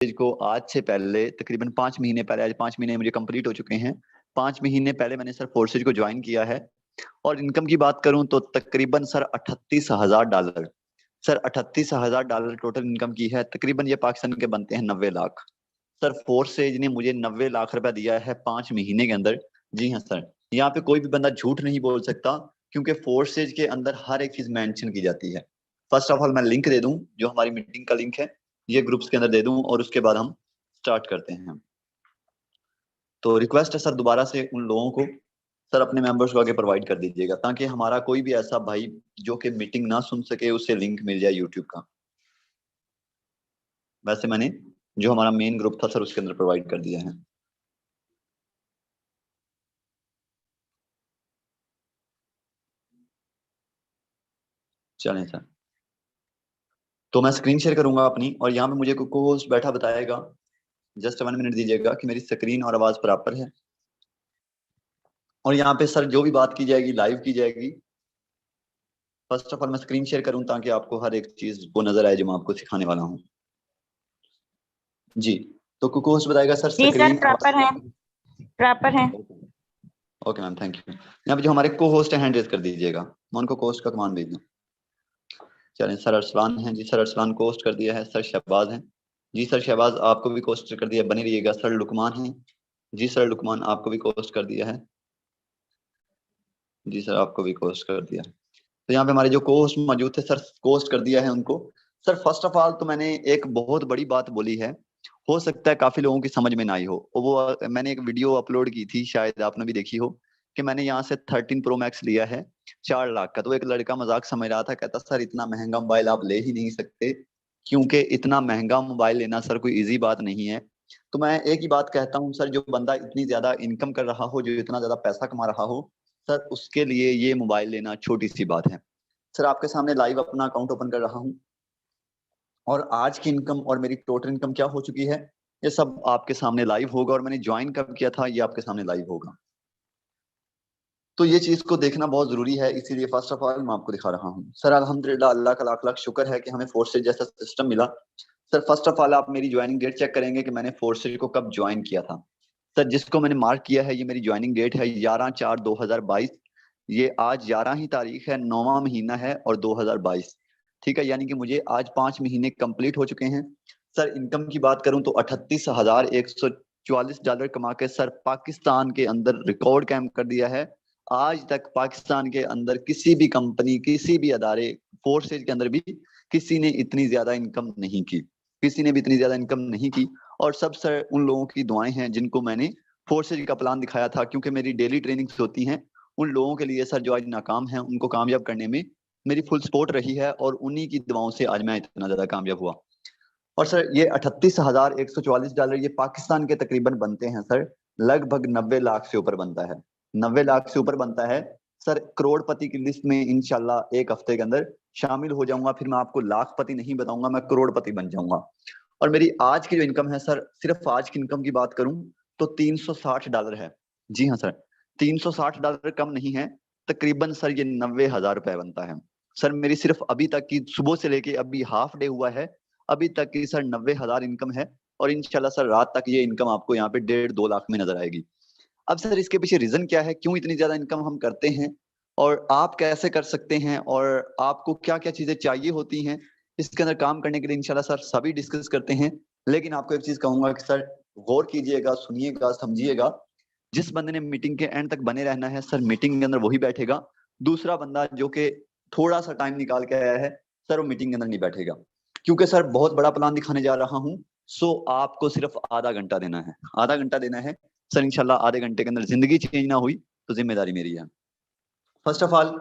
को आज से पहले तकरीबन 5 महीने पहले, आज 5 महीने मुझे कंप्लीट हो चुके हैं। 5 महीने पहले मैंने सर फोर्सेज को ज्वाइन किया है और इनकम की बात करूं तो तकरीबन सर $38,000, सर $38,000 टोटल इनकम की है। तकरीबन ये पाकिस्तान के बनते हैं 90 लाख। सर फोर्सेज ने मुझे 90 लाख रुपया दिया है 5 महीने के अंदर। जी हाँ सर, यहाँ पे कोई भी बंदा झूठ नहीं बोल सकता क्योंकि फोर्सेज के अंदर हर एक चीज मेंशन की जाती है। फर्स्ट ऑफ ऑल मैं लिंक दे दूं, जो हमारी मीटिंग का लिंक है ये ग्रुप्स के अंदर दे दूं और उसके बाद हम स्टार्ट करते हैं। तो रिक्वेस्ट है सर दोबारा से उन लोगों को सर अपने मेंबर्स को आगे प्रोवाइड कर दीजिएगा ताकि हमारा कोई भी ऐसा भाई जो कि मीटिंग ना सुन सके उसे लिंक मिल जाए यूट्यूब का। वैसे मैंने जो हमारा मेन ग्रुप था सर उसके अंदर प्रोवाइड कर दिया है। चलें सर, तो मैं स्क्रीन शेयर करूंगा अपनी और यहाँ पे मुझे को होस्ट बैठा बताएगा। जस्ट 1 मिनट दीजिएगा कि मेरी स्क्रीन और आवाज बराबर है। और यहाँ पे सर जो भी बात की जाएगी लाइव की जाएगी। फर्स्ट ऑफ ऑल मैं स्क्रीन शेयर करूं ताकि आपको हर एक चीज वो नजर आए जो मैं आपको सिखाने वाला हूँ। जी, तो कुको होस्ट बताएगा सर जी सर, स्क्रीन प्रॉपर है, प्रॉपर है। Okay ma'am, thank you. यहाँ पे जो हमारे को होस्ट है हैंड रेज कर दीजिएगा, मैं उनको कोस्ट का कमांड भेज दूँ। चलें, सर अरसलान हैं जी, सर अरसलान को होस्ट कर दिया है। सर शहबाज हैं जी, सर शहबाज आपको भी कोस्ट कर दिया, बने रहिएगा। सर लुकमान हैं जी, सर लुकमान आपको भी कोस्ट कर दिया है जी, सर आपको भी कोस्ट कर दिया। तो यहाँ पे हमारे जो कोस्ट मौजूद थे सर कोस्ट कर दिया है उनको। सर फर्स्ट ऑफ ऑल तो मैंने एक बहुत बड़ी बात बोली है, हो सकता है काफी लोगों की समझ में ना आई हो। वो मैंने एक वीडियो अपलोड की थी, शायद आपने भी देखी हो, कि मैंने यहाँ से 13 प्रो मैक्स लिया है 4 लाख का। तो एक लड़का मजाक समझ रहा था, कहता सर इतना महंगा मोबाइल आप ले ही नहीं सकते क्योंकि इतना महंगा मोबाइल लेना सर कोई इजी बात नहीं है। तो मैं एक ही बात कहता हूँ सर, जो बंदा इतनी ज्यादा इनकम कर रहा हो, जो इतना ज्यादा पैसा कमा रहा हो, सर उसके लिए ये मोबाइल लेना छोटी सी बात है। सर आपके सामने लाइव अपना अकाउंट ओपन कर रहा हूं और आज की इनकम और मेरी टोटल इनकम क्या हो चुकी है ये सब आपके सामने लाइव होगा। और मैंने ज्वाइन कब किया था ये आपके सामने लाइव होगा। तो ये चीज को देखना बहुत जरूरी है, इसीलिए फर्स्ट ऑफ ऑल मैं आपको दिखा रहा हूँ। सर अल्हम्दुलिल्लाह, अल्लाह का लाख लाख शुक्र है कि हमें फोर्सेज जैसा सिस्टम मिला। सर फर्स्ट ऑफ ऑल आप मेरी ज्वाइनिंग डेट चेक करेंगे कि मैंने फोर्सेज को कब ज्वाइन किया था। सर जिसको मैंने मार्क किया है, ये मेरी ज्वाइनिंग डेट है 11/4/2022। ये आज 11 ही तारीख है, 9वां महीना है और 2022, ठीक है। यानी कि मुझे आज 5 महीने कंप्लीट हो चुके हैं। सर इनकम की बात करूं तो $38,144 कमा के सर पाकिस्तान के अंदर रिकॉर्ड कायम कर दिया है। आज तक पाकिस्तान के अंदर किसी भी कंपनी, किसी भी अदारे, फोर्सेज के अंदर भी किसी ने इतनी ज्यादा इनकम नहीं की, किसी ने भी इतनी ज्यादा इनकम नहीं की। और सब सर उन लोगों की दुआएं हैं जिनको मैंने फोर्सेज का प्लान दिखाया था, क्योंकि मेरी डेली ट्रेनिंग्स होती हैं उन लोगों के लिए सर जो आज नाकाम हैं, उनको कामयाब करने में मेरी फुल सपोर्ट रही है और उन्हीं की दुआओं से आज मैं इतना ज्यादा कामयाब हुआ। और सर ये $38,144 ये पाकिस्तान के तकरीबन बनते हैं सर लगभग 90 लाख से ऊपर बनता है, 90 लाख से ऊपर बनता है। सर करोड़पति की लिस्ट में इंशाल्लाह एक हफ्ते के अंदर शामिल हो जाऊंगा, फिर मैं आपको लाखपति नहीं बताऊंगा, मैं करोड़पति बन जाऊंगा। और मेरी आज की जो इनकम है सर, सिर्फ आज की इनकम की बात करूं तो $360 है। जी हाँ सर, $360 कम नहीं है, तकरीबन सर ये 90,000 रुपए बनता है। सर मेरी सिर्फ अभी तक की सुबह से लेके अभी हाफ डे हुआ है, अभी तक की सर 90,000 इनकम है। और इंशाल्लाह सर रात तक ये इनकम आपको यहाँ पे 1.5-2 लाख में नजर आएगी। अब सर इसके पीछे रीजन क्या है, क्यों इतनी ज्यादा इनकम हम करते हैं और आप कैसे कर सकते हैं और आपको क्या क्या चीजें चाहिए होती हैं इसके अंदर काम करने के लिए, इंशाल्लाह सर सभी डिस्कस करते हैं। लेकिन आपको एक चीज कहूंगा कि सर गौर कीजिएगा, सुनिएगा, समझिएगा। जिस बंदे ने मीटिंग के एंड तक बने रहना है सर, मीटिंग के अंदर वही बैठेगा। दूसरा बंदा जो कि थोड़ा सा टाइम निकाल के आया है सर, वो मीटिंग के अंदर नहीं बैठेगा, क्योंकि सर बहुत बड़ा प्लान दिखाने जा रहा हूँ। सो आपको सिर्फ आधा घंटा देना है, आधा घंटा देना है सर। इंशाल्लाह आधे घंटे के अंदर जिंदगी चेंज ना हुई तो जिम्मेदारी मेरी है। First of all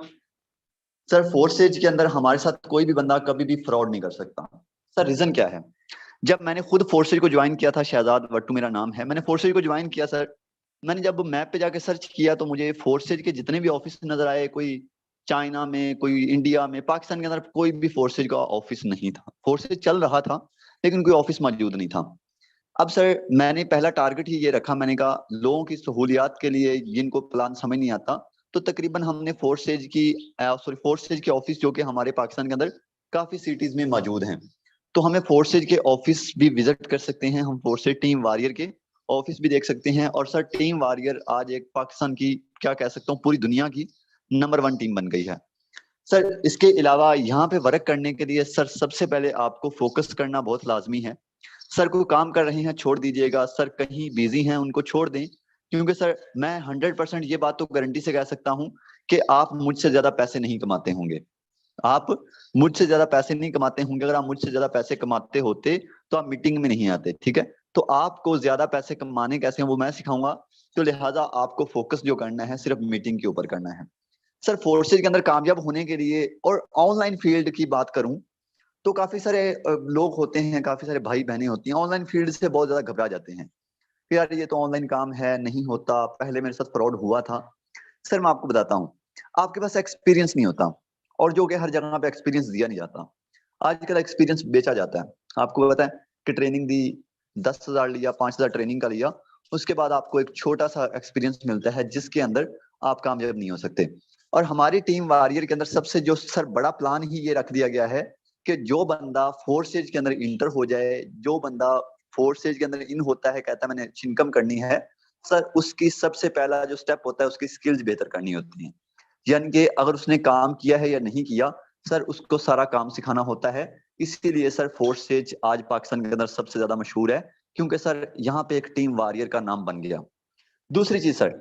sir forces के अंदर हमारे साथ कोई भी बंदा कभी भी फ्रॉड नहीं कर सकता। सर रीजन क्या है, जब मैंने खुद फोर्सेज को ज्वाइन किया था, शहजाद वट्टू मेरा नाम है, मैंने फोर्सेज को ज्वाइन किया सर। मैंने जब मैप पे जाके सर्च किया तो मुझे फोर्सेज के जितने भी ऑफिस नजर आए, कोई चाइना में, कोई इंडिया में, पाकिस्तान के अंदर कोई भी फोर्सेज का ऑफिस नहीं था। फोर्सेज चल रहा था लेकिन कोई ऑफिस मौजूद नहीं था। अब सर मैंने पहला टारगेट ही ये रखा, मैंने कहा लोगों की सहूलियात के लिए जिनको प्लान समझ नहीं आता, तो तकरीबन हमने फोर्सेज के ऑफिस जो कि हमारे पाकिस्तान के अंदर काफी सिटीज में मौजूद हैं, तो हमें फोर्सेज के ऑफिस भी विजिट कर सकते हैं, हम फोर्सेज टीम वॉरियर के ऑफिस भी देख सकते हैं। और सर टीम वॉरियर आज एक पाकिस्तान की, क्या कह सकता हूँ, पूरी दुनिया की नंबर 1 टीम बन गई है। सर इसके अलावा यहाँ पे वर्क करने के लिए सर सबसे पहले आपको फोकस करना बहुत लाजमी है। सर कोई काम कर रहे हैं छोड़ दीजिएगा, सर कहीं बिजी हैं उनको छोड़ दें, क्योंकि सर मैं 100% ये बात तो गारंटी से कह सकता हूँ कि आप मुझसे ज्यादा पैसे नहीं कमाते होंगे। आप मुझसे ज्यादा पैसे नहीं कमाते होंगे। अगर आप मुझसे ज्यादा पैसे कमाते होते तो आप मीटिंग में नहीं आते, ठीक है। तो आपको ज्यादा पैसे कमाने कैसे हैं वो मैं सिखाऊंगा। तो लिहाजा आपको फोकस जो करना है सिर्फ मीटिंग के ऊपर करना है। सर फोर्सेज के अंदर कामयाब होने के लिए, और ऑनलाइन फील्ड की बात करूं तो काफी सारे लोग होते हैं, काफी सारे भाई बहनें होती हैं, ऑनलाइन फील्ड से बहुत ज्यादा घबरा जाते हैं कि यार ये तो ऑनलाइन काम है, नहीं होता, पहले मेरे साथ फ्रॉड हुआ था। सर मैं आपको बताता हूँ, आपके पास एक्सपीरियंस नहीं होता, और जो कि हर जगह पे एक्सपीरियंस दिया नहीं जाता। आजकल एक्सपीरियंस बेचा जाता है। आपको पता है कि ट्रेनिंग दी, 10,000 लिया, 5,000 ट्रेनिंग का लिया, उसके बाद आपको एक छोटा सा एक्सपीरियंस मिलता है जिसके अंदर आप कामयाब नहीं हो सकते। और हमारी टीम वॉरियर के अंदर सबसे जो सर बड़ा प्लान ही ये रख दिया गया है कि जो बंदा फोर्सेज के अंदर इंटर हो जाए, जो बंदा फोर्सेज के अंदर इन होता है, कहता है मैंने अच्छी इनकम करनी है, सर उसकी सबसे पहला जो स्टेप होता है उसकी स्किल्स बेहतर करनी होती है। यानी कि अगर उसने काम किया है या नहीं किया, सर उसको सारा काम सिखाना होता है। इसीलिए सर फोर्सेज आज पाकिस्तान के अंदर सबसे ज्यादा मशहूर है, क्योंकि सर यहाँ पे एक टीम वॉरियर का नाम बन गया। दूसरी चीज सर,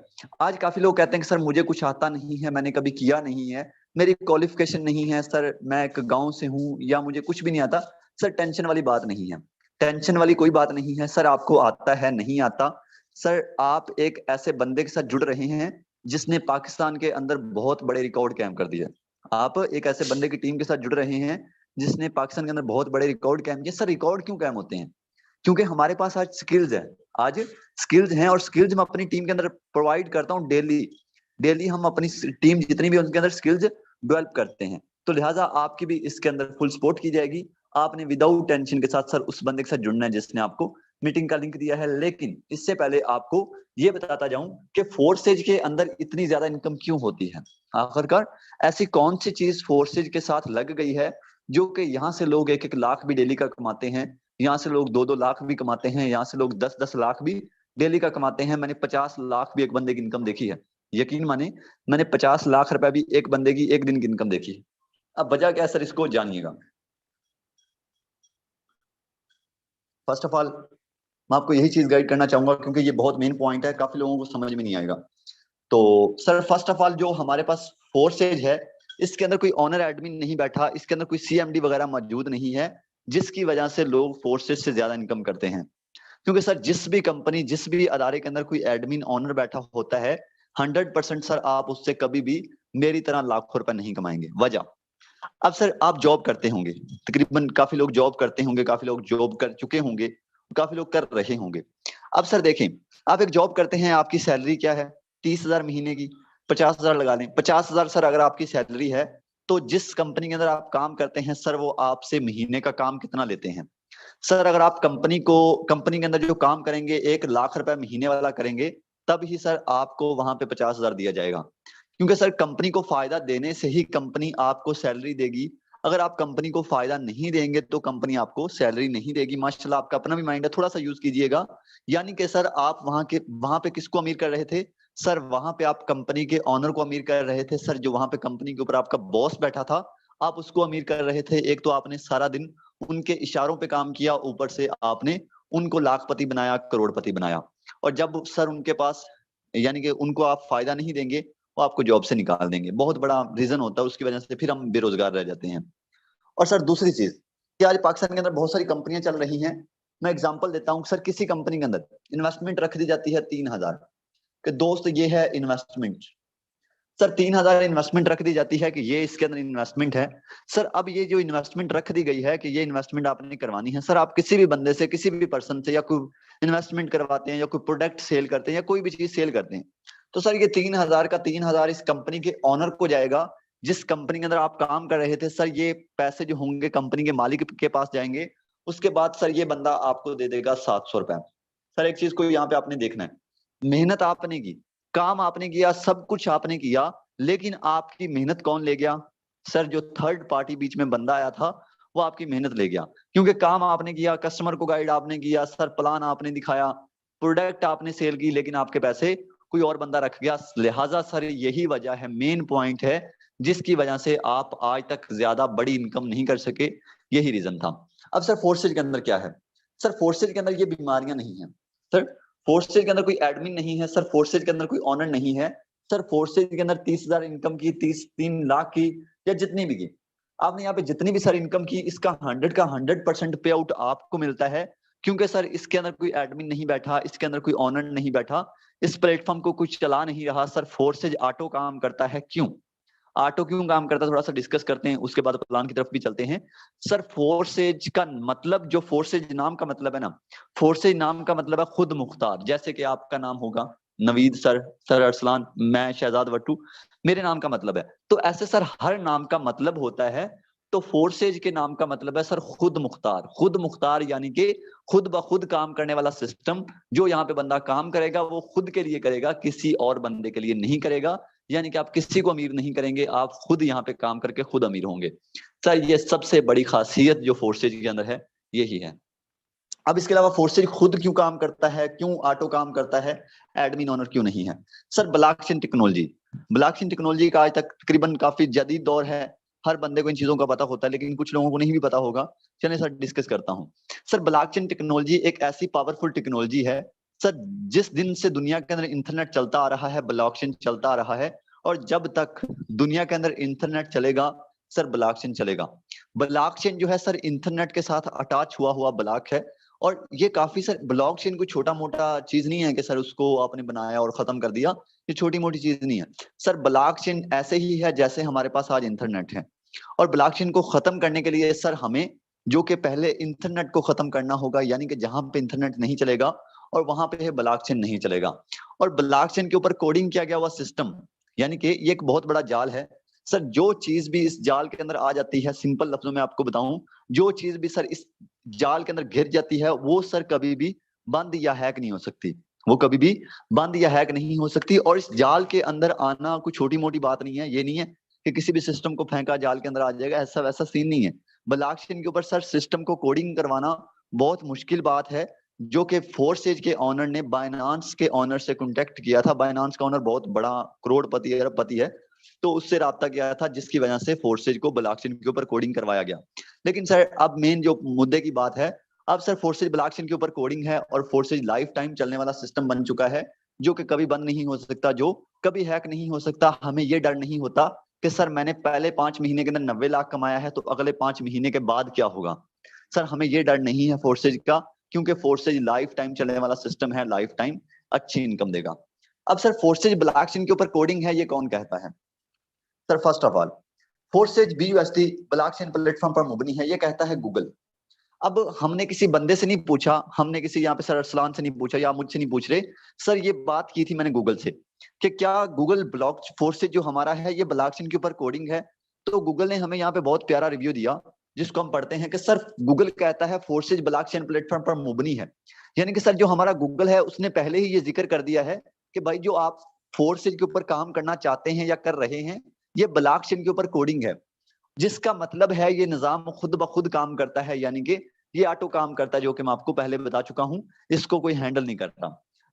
आज काफी लोग कहते हैं कि सर मुझे कुछ आता नहीं है, मैंने कभी किया नहीं है, मेरी क्वालिफिकेशन नहीं है, सर मैं एक गांव से हूँ, या मुझे कुछ भी नहीं आता। सर टेंशन वाली बात नहीं है, टेंशन वाली कोई बात नहीं है। सर आपको आता है नहीं आता, सर आप एक ऐसे बंदे के साथ जुड़ रहे हैं जिसने पाकिस्तान के अंदर बहुत बड़े रिकॉर्ड कायम कर दिया। आप एक ऐसे बंदे की टीम के साथ जुड़ रहे हैं जिसने पाकिस्तान के अंदर बहुत बड़े रिकॉर्ड कायम किए। सर रिकॉर्ड क्यों कायम होते हैं? क्योंकि हमारे पास आज स्किल्स है, आज स्किल्स हैं, और स्किल्स मैं अपनी टीम के अंदर प्रोवाइड करता हूँ डेली। डेली हम अपनी टीम जितनी भी उनके अंदर स्किल्स डेवलप करते हैं। तो लिहाजा आपकी भी इसके अंदर फुल सपोर्ट की जाएगी। आपने विदाउट टेंशन के साथ सर उस बंदे के साथ जुड़ना है जिसने आपको मीटिंग का लिंक दिया है। लेकिन इससे पहले आपको ये बताता जाऊं कि फोर्सेज के अंदर इतनी ज्यादा इनकम क्यों होती है। आखिरकार ऐसी कौन सी चीज फोर्सेज के साथ लग गई है जो कि यहाँ से लोग 1-1 लाख भी डेली का कमाते हैं, यहाँ से लोग 2-2 लाख भी कमाते हैं, यहाँ से लोग 10-10 लाख भी डेली का कमाते हैं। मैंने 50 लाख भी एक बंदे की इनकम देखी है, यकीन माने, मैंने 50 लाख रुपए भी एक बंदे की एक दिन की इनकम देखी है। अब वजह क्या है सर, इसको जानिएगा। फर्स्ट ऑफ ऑल मैं आपको यही चीज गाइड करना चाहूंगा क्योंकि ये बहुत मेन पॉइंट है, काफी लोगों को समझ में नहीं आएगा। तो सर फर्स्ट ऑफ ऑल जो हमारे पास फोर्सेज है, इसके अंदर कोई ऑनर एडमिन नहीं बैठा, इसके अंदर कोई सीएमडी वगैरह मौजूद नहीं है, जिसकी वजह से लोग फोर्सेज से ज्यादा इनकम करते हैं। क्योंकि सर जिस भी कंपनी, जिस भी अदारे के अंदर कोई एडमिन ऑनर बैठा होता है, 100% सर आप उससे कभी भी मेरी तरह लाखों रुपए नहीं कमाएंगे। वजह, अब सर आप जॉब करते होंगे, तकरीबन काफी लोग जॉब करते होंगे, काफी लोग जॉब कर चुके होंगे, काफी लोग कर रहे होंगे। अब सर देखें, आप एक जॉब करते हैं, आपकी सैलरी क्या है? 30,000 महीने की, 50,000 लगा लें। 50,000 सर अगर आपकी सैलरी है, तो जिस कंपनी के अंदर आप काम करते हैं सर, वो आपसे महीने का काम कितना लेते हैं? सर अगर आप कंपनी के अंदर जो काम करेंगे 1 लाख रुपए महीने वाला करेंगे, तब ही सर आपको वहां पे 50,000 दिया जाएगा। क्योंकि सर कंपनी को फायदा देने से ही कंपनी आपको सैलरी देगी। अगर आप कंपनी को फायदा नहीं देंगे तो कंपनी आपको सैलरी नहीं देगी। माशाल्लाह आपका अपना भी माइंड है, थोड़ा सा यूज कीजिएगा। यानी कि सर आप वहां पे किसको अमीर कर रहे थे? सर वहां पे आप कंपनी के ऑनर को अमीर कर रहे थे। सर जो वहां पे कंपनी के ऊपर आपका बॉस बैठा था, आप उसको अमीर कर रहे थे। एक तो आपने सारा दिन उनके इशारों पे काम किया, ऊपर से आपने उनको लाखपति बनाया, करोड़पति बनाया। और जब सर उनके पास, यानी कि उनको आप फायदा नहीं देंगे, वो आपको जॉब से निकाल देंगे। बहुत बड़ा रीजन होता है, उसकी वजह से फिर हम बेरोजगार रह जाते हैं। और सर दूसरी चीज कि आज पाकिस्तान के अंदर बहुत सारी कंपनियां चल रही हैं। मैं एग्जांपल देता हूँ, सर किसी कंपनी के अंदर इन्वेस्टमेंट रख दी जाती है 3,000, कि दोस्त ये है इन्वेस्टमेंट। सर 3,000 इन्वेस्टमेंट रख दी जाती है कि ये इसके अंदर इन्वेस्टमेंट है। सर अब ये जो इन्वेस्टमेंट रख दी गई है कि ये इन्वेस्टमेंट आपने करवानी है, सर आप किसी भी बंदे से, किसी भी पर्सन से, या कोई इन्वेस्टमेंट करवाते हैं, या कोई प्रोडक्ट सेल करते हैं, या कोई भी चीज सेल करते हैं, तो सर ये 3,000 का 3,000 इस कंपनी के ऑनर को जाएगा। जिस कंपनी के अंदर आप काम कर रहे थे, सर ये पैसे जो होंगे कंपनी के मालिक के पास जाएंगे। उसके बाद सर ये बंदा आपको दे देगा 700 रुपए। सर एक चीज को यहाँ पे आपने देखना है, मेहनत आपने की, काम आपने किया, सब कुछ आपने किया, लेकिन आपकी मेहनत कौन ले गया? सर जो थर्ड पार्टी बीच में बंदा आया था, वो आपकी मेहनत ले गया, क्योंकि काम आपने किया, कस्टमर को गाइड आपने किया, सर प्लान आपने दिखाया, प्रोडक्ट आपने सेल की, लेकिन आपके पैसे कोई और बंदा रख गया। लिहाजा सर यही वजह है, मेन पॉइंट है जिसकी वजह से आप आज तक ज्यादा बड़ी इनकम नहीं कर सके, यही रीजन था। अब सर फोर्सेज के अंदर क्या है? सर फोर्सेज के अंदर ये बीमारियां नहीं है सर, फोर्सेज के अंदर कोई एडमिन नहीं है सर, फोर्सेज के अंदर कोई ऑनर नहीं है सर, फोर्सेज के अंदर 30,000 इनकम की, 3 लाख की, या जितनी भी की आपने यहाँ पे जितनी भी सर इनकम की, इसका 100 का 100% पे आउट आपको मिलता है, क्योंकि सर इसके अंदर कोई एडमिन नहीं बैठा, इसके अंदर कोई ऑनर नहीं बैठा, इस प्लेटफॉर्म को कुछ चला नहीं रहा सर, फोर्सेज ऑटो काम करता है। क्यों ऑटो क्यों काम करता है, थोड़ा सा डिस्कस करते हैं, उसके बाद प्लान की तरफ भी चलते हैं। सर फोर्सेज का मतलब, जो फोर्सेज नाम का मतलब है ना, फोर्सेज नाम का मतलब है खुद मुख्तार। जैसे कि आपका नाम होगा नवीद सर, सर अरसलान, मैं शहजाद वट्टू, मेरे नाम का मतलब है, तो ऐसे सर हर नाम का मतलब होता है। तो फोर्सेज के नाम का मतलब है सर खुद मुख्तार। खुद मुख्तार यानी कि खुद ब खुद काम करने वाला सिस्टम। जो यहाँ पे बंदा काम करेगा वो खुद के लिए करेगा, किसी और बंदे के लिए नहीं करेगा। यानी कि आप किसी को अमीर नहीं करेंगे, आप खुद यहाँ पे काम करके खुद अमीर होंगे। सर ये सबसे बड़ी खासियत जो फोर्सेज के अंदर है, यही है। अब इसके अलावा फोर्सेज खुद क्यों काम करता है, क्यों ऑटो काम करता है, एडमिन ऑनर क्यों नहीं है? Sir blockchain technology, blockchain technology का आज तक तकरीबन काफी जदीद दौर है, हर बंदे को इन चीजों का पता होता है, लेकिन कुछ लोगों को नहीं भी पता होगा। चलिए सर डिस्कस करता हूँ। सर ब्लॉकचेन टेक्नोलॉजी एक ऐसी पावरफुल टेक्नोलॉजी है सर, जिस दिन से दुनिया के अंदर इंटरनेट चलता आ रहा है, ब्लॉकचेन चलता आ रहा है, और जब तक दुनिया के अंदर इंटरनेट चलेगा सर ब्लॉकचेन चलेगा। ब्लॉकचेन जो है सर इंटरनेट के साथ अटैच हुआ हुआ ब्लॉक है, और ये काफी सर ब्लॉकचेन कोई छोटा मोटा चीज नहीं है कि सर उसको आपने बनाया और खत्म कर दिया, ये छोटी मोटी चीज नहीं है सर। ब्लॉकचेन ऐसे ही है जैसे हमारे पास आज इंटरनेट है, और ब्लॉकचेन को खत्म करने के लिए सर हमें जो कि पहले इंटरनेट को खत्म करना होगा, यानी कि जहां पे इंटरनेट नहीं चलेगा और वहां पे ब्लॉकचेन नहीं चलेगा। और ब्लॉकचेन के ऊपर कोडिंग किया गया हुआ सिस्टम, यानी कि ये एक बहुत बड़ा जाल है सर। जो चीज भी इस जाल के अंदर आ जाती है, सिंपल लफ्जों में आपको बताऊं, जो चीज भी सर इस जाल के अंदर घिर जाती है, वो सर कभी भी बंद या हैक नहीं हो सकती, वो कभी भी बंद या हैक नहीं हो सकती। और इस जाल के अंदर आना कोई छोटी मोटी बात नहीं है, ये नहीं है कि किसी भी सिस्टम को फेंका जाल के अंदर आ जाएगा, ऐसा वैसा सीन नहीं है। ब्लॉकचेन के ऊपर सर सिस्टम को कोडिंग करवाना बहुत मुश्किल बात है, जो कि फोर्सेज के ऑनर ने बाइनांस के ऑनर से कांटेक्ट किया था। बाइनांस का ऑनर बहुत बड़ा करोड़पति अरबपति है, तो उससे राब्ता किया था, जिसकी वजह से फोर्सेज को ब्लॉकचेन के ऊपर कोडिंग करवाया गया। लेकिन सर अब मेन जो मुद्दे की बात है, अब सर फोर्सेज ब्लॉकचेन के ऊपर कोडिंग है, और फोर्सेज लाइफ टाइम चलने वाला सिस्टम बन चुका है, जो कि कभी बंद नहीं हो सकता, जो कभी हैक नहीं हो सकता। हमें ये डर नहीं होता कि सर मैंने पहले 5 महीने के अंदर 90 लाख कमाया है, तो अगले 5 महीने के बाद क्या होगा। सर हमें ये डर नहीं है फोर्सेज का, क्योंकि फोर्सेज लाइफ टाइम चलने वाला सिस्टम है, लाइफ टाइम अच्छी इनकम देगा। अब सर फोर्सेज ब्लॉकचेन के ऊपर कोडिंग है, ये कौन कहता है? Sir first of all forces BUSD blockchain platform पर मुबनी है, ये कहता है गूगल। अब हमने किसी बंदे से नहीं पूछा, हमने किसी यहाँ पे सर अरसलान से नहीं पूछा, या मुझसे नहीं पूछ रहे सर, ये बात की थी मैंने गूगल से कि क्या गूगल ब्लॉक फोर्सेज जो हमारा है ये ब्लॉकचेन के ऊपर कोडिंग है। तो गूगल ने हमें यहाँ पे बहुत प्यारा रिव्यू दिया, जिसको हम पढ़ते हैं कि सर गूगल कहता है फोर्सेज ब्लॉकचेन प्लेटफॉर्म पर मुबनी है। यानी कि सर जो हमारा गूगल है उसने पहले ही ये जिक्र कर दिया है कि भाई जो आप फोर्सेज के ऊपर काम करना चाहते हैं या कर रहे हैं, ये ब्लॉकचेन के ऊपर कोडिंग है, जिसका मतलब है ये निजाम खुद ब खुद काम करता है, यानी कि ये ऑटो काम करता है, जो कि मैं आपको पहले बता चुका हूं, इसको कोई हैंडल नहीं करता।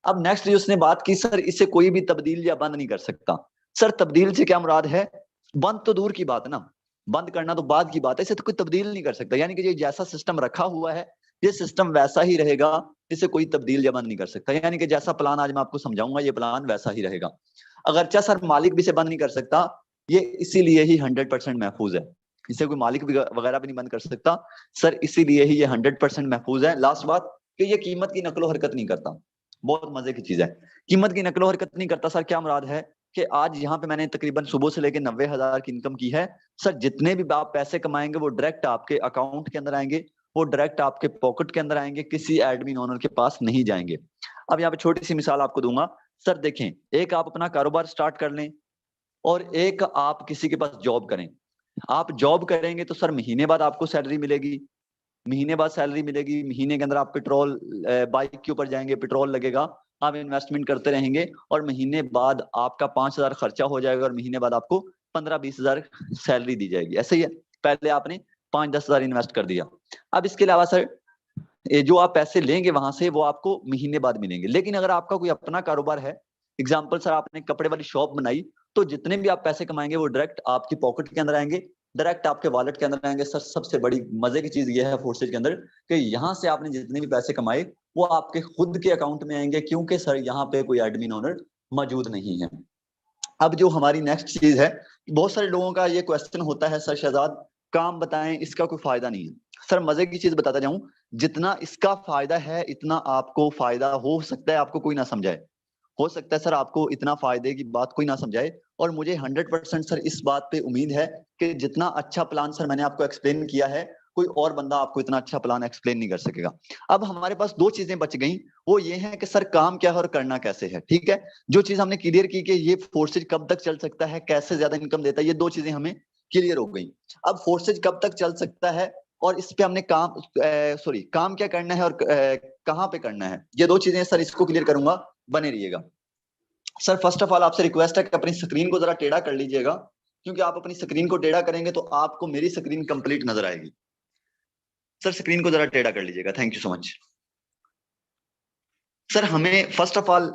अब नेक्स्ट जो उसने बात की, सर इसे कोई भी तब्दील या बंद नहीं कर सकता। सर तब्दील से क्या मुराद है? बंद तो दूर की बात है ना, बंद करना तो बाद की बात है, इसे तो कोई तब्दील नहीं कर सकता। यानी कि ये जैसा सिस्टम रखा हुआ है, ये सिस्टम वैसा ही रहेगा, इसे कोई तब्दील या बंद नहीं कर सकता। यानी कि जैसा प्लान आज मैं आपको समझाऊंगा, ये प्लान वैसा ही रहेगा। अगरचे सर मालिक भी इसे बंद नहीं कर सकता, ये इसीलिए ही 100% महफूज है, इसे कोई मालिक भी वगैरह भी नहीं बंद कर सकता सर, इसीलिए ही ये 100% महफूज है। लास्ट बात कि ये कीमत की नकलो हरकत नहीं करता, बहुत मजे की चीज है, कीमत की नकलो हरकत नहीं करता। सर क्या मुराद है कि आज यहाँ पे मैंने तकरीबन सुबह से लेकर 90,000 की इनकम की है सर, जितने भी आप पैसे कमाएंगे वो डायरेक्ट आपके अकाउंट के अंदर आएंगे, वो डायरेक्ट आपके पॉकेट के अंदर आएंगे, किसी एडमिन ओनर के पास नहीं जाएंगे। अब यहाँ पे छोटी सी मिसाल आपको दूंगा सर, देखें, एक आप अपना कारोबार स्टार्ट कर लें और एक आप किसी के पास जॉब करें। आप जॉब करेंगे तो सर महीने बाद आपको सैलरी मिलेगी, महीने बाद सैलरी मिलेगी, महीने के अंदर आप पेट्रोल बाइक के ऊपर जाएंगे, पेट्रोल लगेगा, आप इन्वेस्टमेंट करते रहेंगे, और महीने बाद आपका 5,000 खर्चा हो जाएगा, और महीने बाद आपको 15-20 हजार सैलरी दी जाएगी। ऐसे ही है, पहले आपने 5-10 हजार इन्वेस्ट कर दिया। अब इसके अलावा सर ये जो आप पैसे लेंगे वहां से वो आपको महीने बाद मिलेंगे। लेकिन अगर आपका कोई अपना कारोबार है, एग्जाम्पल सर आपने कपड़े वाली शॉप बनाई, तो जितने भी आप पैसे कमाएंगे वो डायरेक्ट आपकी पॉकेट के अंदर आएंगे, डायरेक्ट आपके वॉलेट के अंदर आएंगे। सर सबसे बड़ी मजे की चीज ये है फोर्सेज के अंदर कि यहाँ से आपने जितने भी पैसे कमाए वो आपके खुद के अकाउंट में आएंगे, क्योंकि सर यहाँ पे कोई एडमिन ओनर मौजूद नहीं है। अब जो हमारी नेक्स्ट चीज है, बहुत सारे लोगों का ये क्वेश्चन होता है, सर शहजाद काम बताएं, इसका कोई फायदा नहीं है। सर मजे की चीज बताता जाऊं, जितना इसका फायदा है इतना आपको फायदा हो सकता है आपको कोई ना समझाए। हो सकता है सर आपको इतना फायदे की बात कोई ना समझाए, और मुझे 100% सर इस बात पे उम्मीद है कि जितना अच्छा प्लान सर मैंने आपको एक्सप्लेन किया है, कोई और बंदा आपको इतना अच्छा प्लान एक्सप्लेन नहीं कर सकेगा। अब हमारे पास दो चीजें बच गई, वो ये है कि सर काम क्या है और करना कैसे है। ठीक है, जो चीज हमने क्लियर की कि ये फोर्सेज कब तक चल सकता है, कैसे ज्यादा इनकम देता है, ये दो चीजें हमें क्लियर हो गई। अब फोर्सेज कब तक चल सकता है और इस पे हमने काम क्या करना है और कहाँ पे करना है, ये दो चीजें सर इसको क्लियर करूंगा, बने रहिएगा। सर फर्स्ट ऑफ ऑल आपसे रिक्वेस्ट है कि अपनी स्क्रीन को जरा टेढ़ा कर लीजिएगा, क्योंकि आप अपनी स्क्रीन को टेढ़ा करेंगे तो आपको मेरी स्क्रीन कंप्लीट नजर आएगी। सर स्क्रीन को जरा टेढ़ा कर लीजिएगा, thank you so much. Sir हमें first of all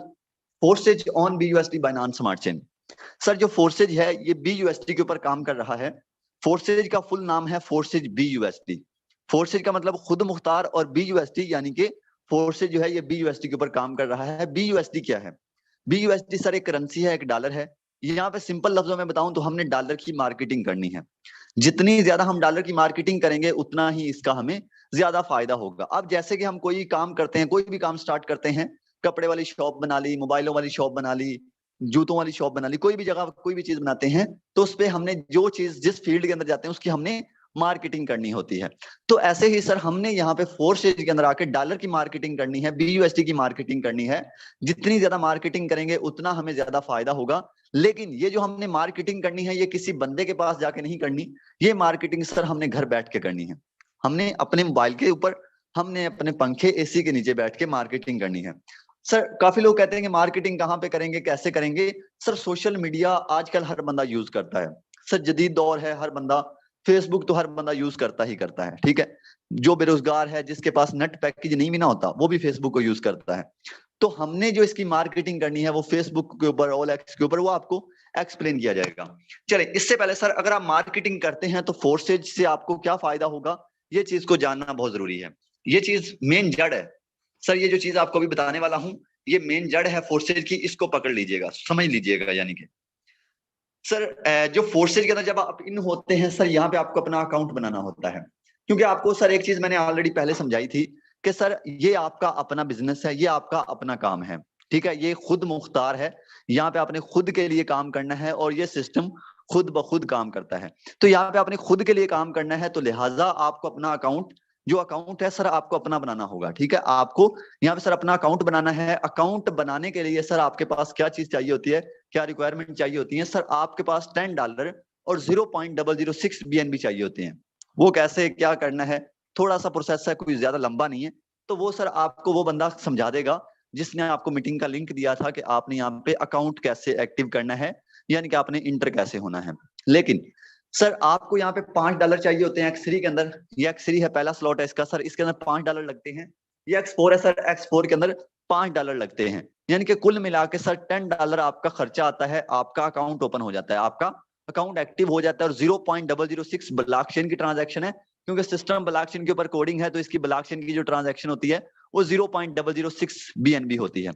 forces on BUSD Binance smart chain. Sir जो फोर्सेज है ये BUSD के ऊपर काम कर रहा है। फोर्सेज का फुल नाम है फोर्सेज BUSD। फोर्सेज का मतलब खुद मुख्तार और BUSD यानी कि फोर्सेज जो है ये BUSD के ऊपर काम कर रहा है। BUSD क्या है? BUSD सर एक करेंसी है, एक डॉलर है। यहाँ पे सिंपल लफ्जों में बताऊं तो हमने डॉलर की मार्केटिंग करनी है। जितनी ज्यादा हम डॉलर की मार्केटिंग करेंगे उतना ही इसका हमें ज्यादा फायदा होगा। अब जैसे कि हम कोई काम करते हैं, कोई भी काम स्टार्ट करते हैं, कपड़े वाली शॉप बना ली, मोबाइलों वाली शॉप बना ली, जूतों वाली शॉप बना ली, कोई भी जगह कोई भी चीज बनाते हैं, तो उस पे हमने जो चीज जिस फील्ड के अंदर जाते हैं उसकी हमने मार्केटिंग करनी होती है। तो ऐसे ही सर हमने यहाँ पे फोर्सेज के अंदर आके डॉलर की मार्केटिंग करनी है, BUSD की मार्केटिंग करनी है। जितनी ज्यादा मार्केटिंग करेंगे उतना हमें ज्यादा फायदा होगा। लेकिन ये जो हमने मार्केटिंग करनी है ये किसी बंदे के पास जाके नहीं करनी, ये मार्केटिंग सर हमने घर बैठ के करनी है। हमने अपने मोबाइल के ऊपर, हमने अपने पंखे AC के नीचे बैठ के मार्केटिंग करनी है। सर काफी लोग कहते हैं कि मार्केटिंग कहाँ पे करेंगे, कैसे करेंगे? सर सोशल मीडिया आजकल हर बंदा यूज करता है। सर जदीद दौर है, हर बंदा फेसबुक तो हर बंदा यूज करता ही करता है। ठीक है, जो बेरोजगार है, जिसके पास नेट पैकेज नहीं भी ना होता, वो भी फेसबुक को यूज करता है। तो हमने जो इसकी मार्केटिंग करनी है वो फेसबुक के ऊपर, OLX के ऊपर, वो आपको एक्सप्लेन किया जाएगा। चले इससे पहले सर अगर आप मार्केटिंग करते हैं तो फोर्सेज से आपको क्या फायदा होगा, ये चीज को जानना बहुत जरूरी है। ये चीज मेन जड़ है सर, ये जो चीज आपको अभी बताने वाला हूं ये मेन जड़ है फोर्सेज की, इसको पकड़ लीजिएगा, समझ लीजिएगा। यानी कि सर जो फोर्सेज के अंदर जब आप इन होते हैं सर, यहाँ पे आपको अपना अकाउंट बनाना होता है। क्योंकि आपको सर एक चीज मैंने ऑलरेडी पहले समझाई थी कि सर ये आपका अपना बिजनेस है, ये आपका अपना काम है। ठीक है, ये खुद मुख्तार है, यहाँ पे आपने खुद के लिए काम करना है और ये सिस्टम खुद ब खुद काम करता है। तो यहाँ पे आपने खुद के लिए काम करना है, तो लिहाजा आपको अपना अकाउंट, जो अकाउंट है सर आपको अपना बनाना होगा। ठीक है, आपको यहाँ पे सर अपना अकाउंट बनाना है। अकाउंट बनाने के लिए सर आपके पास क्या चीज चाहिए होती है, क्या रिक्वायरमेंट चाहिए होती है? सर आपके पास $10 और 0.006 BNB चाहिए होते हैं। वो कैसे क्या करना है, थोड़ा सा प्रोसेस है, कोई ज्यादा लंबा नहीं है। तो वो सर आपको वो बंदा समझा देगा जिसने आपको मीटिंग का लिंक दिया था कि आपने यहाँ पे अकाउंट कैसे एक्टिव करना है, यानी कि आपने इंटर कैसे होना है। लेकिन सर आपको यहाँ पे $5 चाहिए होते हैं X3 के अंदर। ये X3 है, पहला स्लॉट है इसका सर, इसके अंदर $5 लगते हैं। ये X4 है सर, X4 के अंदर $5 लगते हैं। यानी कि कुल मिला के सर $10 आपका खर्चा आता है, आपका अकाउंट ओपन हो जाता है, आपका अकाउंट एक्टिव हो जाता है। और 0.006 ब्लॉकचेन की ट्रांजैक्शन है, क्योंकि सिस्टम ब्लॉकचेन के ऊपर कोडिंग है, तो इसकी ब्लॉकचेन की जो ट्रांजैक्शन होती है वो 0.006 BNB होती है।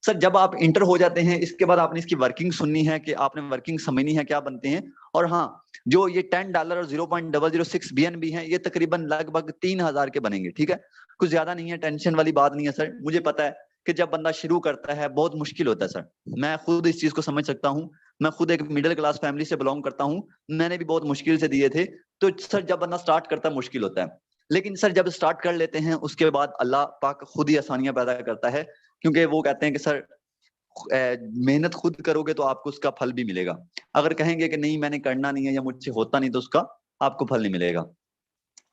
सर जब आप इंटर हो जाते हैं इसके बाद आपने इसकी वर्किंग सुननी है, कि आपने वर्किंग समझनी है क्या बनते हैं। और हाँ, जो ये $10 और 0.006 BNB है, ये तकरीबन लगभग 3000 के बनेंगे। ठीक है, कुछ ज्यादा नहीं है, टेंशन वाली बात नहीं है सर। मुझे पता है कि जब बंदा शुरू करता है बहुत मुश्किल होता है सर, मैं खुद इस चीज को समझ सकता हूँ। मैं खुद एक मिडिल क्लास फैमिली से बिलोंग करता हूँ, मैंने भी बहुत मुश्किल से दिए थे। तो सर जब बंदा स्टार्ट करता है मुश्किल होता है, लेकिन सर जब स्टार्ट कर लेते हैं उसके बाद अल्लाह पाक खुद ही आसानियां पैदा करता है। क्योंकि वो कहते हैं कि सर मेहनत खुद करोगे तो आपको उसका फल भी मिलेगा। अगर कहेंगे कि नहीं मैंने करना नहीं है या मुझसे होता नहीं, तो उसका आपको फल नहीं मिलेगा।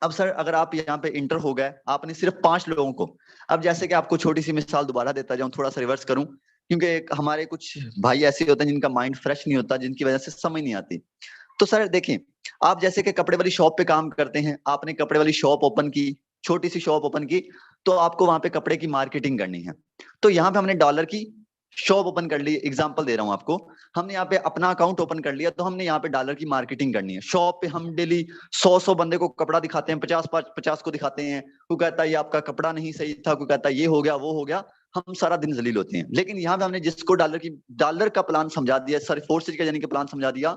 अब सर अगर आप यहाँ पे इंटर हो गए, आपने सिर्फ 5 लोगों को, अब जैसे कि आपको छोटी सी मिसाल दोबारा देता जाऊं, थोड़ा सा रिवर्स करूं, क्योंकि हमारे कुछ भाई ऐसे होते हैं जिनका माइंड फ्रेश नहीं होता, जिनकी वजह से समझ नहीं आती। तो सर देखिए, आप जैसे कि कपड़े वाली शॉप पे काम करते हैं, आपने कपड़े वाली शॉप ओपन की, छोटी सी शॉप ओपन की, तो आपको वहां पे कपड़े की मार्केटिंग करनी है। तो यहाँ पे हमने डॉलर की शॉप ओपन कर ली, एग्जांपल दे रहा हूँ आपको। हमने यहाँ पे अपना अकाउंट ओपन कर लिया, तो हमने यहाँ पे डॉलर की मार्केटिंग करनी है। शॉप पे हम डेली 100 बंदे को कपड़ा दिखाते हैं, 50 को दिखाते हैं। कोई कहता है ये आपका कपड़ा नहीं सही था, कोई कहता है ये हो गया वो हो गया, हम सारा दिन जलील होते हैं। लेकिन यहाँ पे हमने जिसको डॉलर का प्लान समझा दिया, सर फोर्सेज का यानी कि प्लान समझा दिया,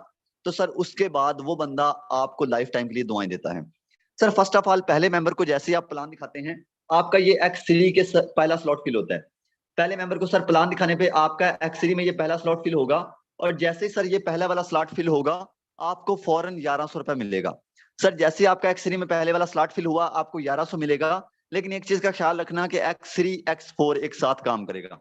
तो सर उसके बाद वो बंदा आपको लाइफ टाइम के लिए दुआएं देता है। सर फर्स्ट ऑफ ऑल, पहले मेंबर को जैसे ही आप प्लान दिखाते हैं, आपका ये X3 के पहला स्लॉट फिल होता है। पहले मेंबर को सर प्लान दिखाने पे आपका X3 में ये पहला स्लॉट फिल होगा, और जैसे ही सर ये पहला वाला स्लॉट फिल होगा, आपको फौरन 1100 रुपए मिलेगा। सर जैसे ही आपका X3 में पहले वाला स्लॉट फिल हुआ, आपको 1100 मिलेगा। लेकिन एक चीज का ख्याल रखना कि X3 X4 एक साथ काम करेगा।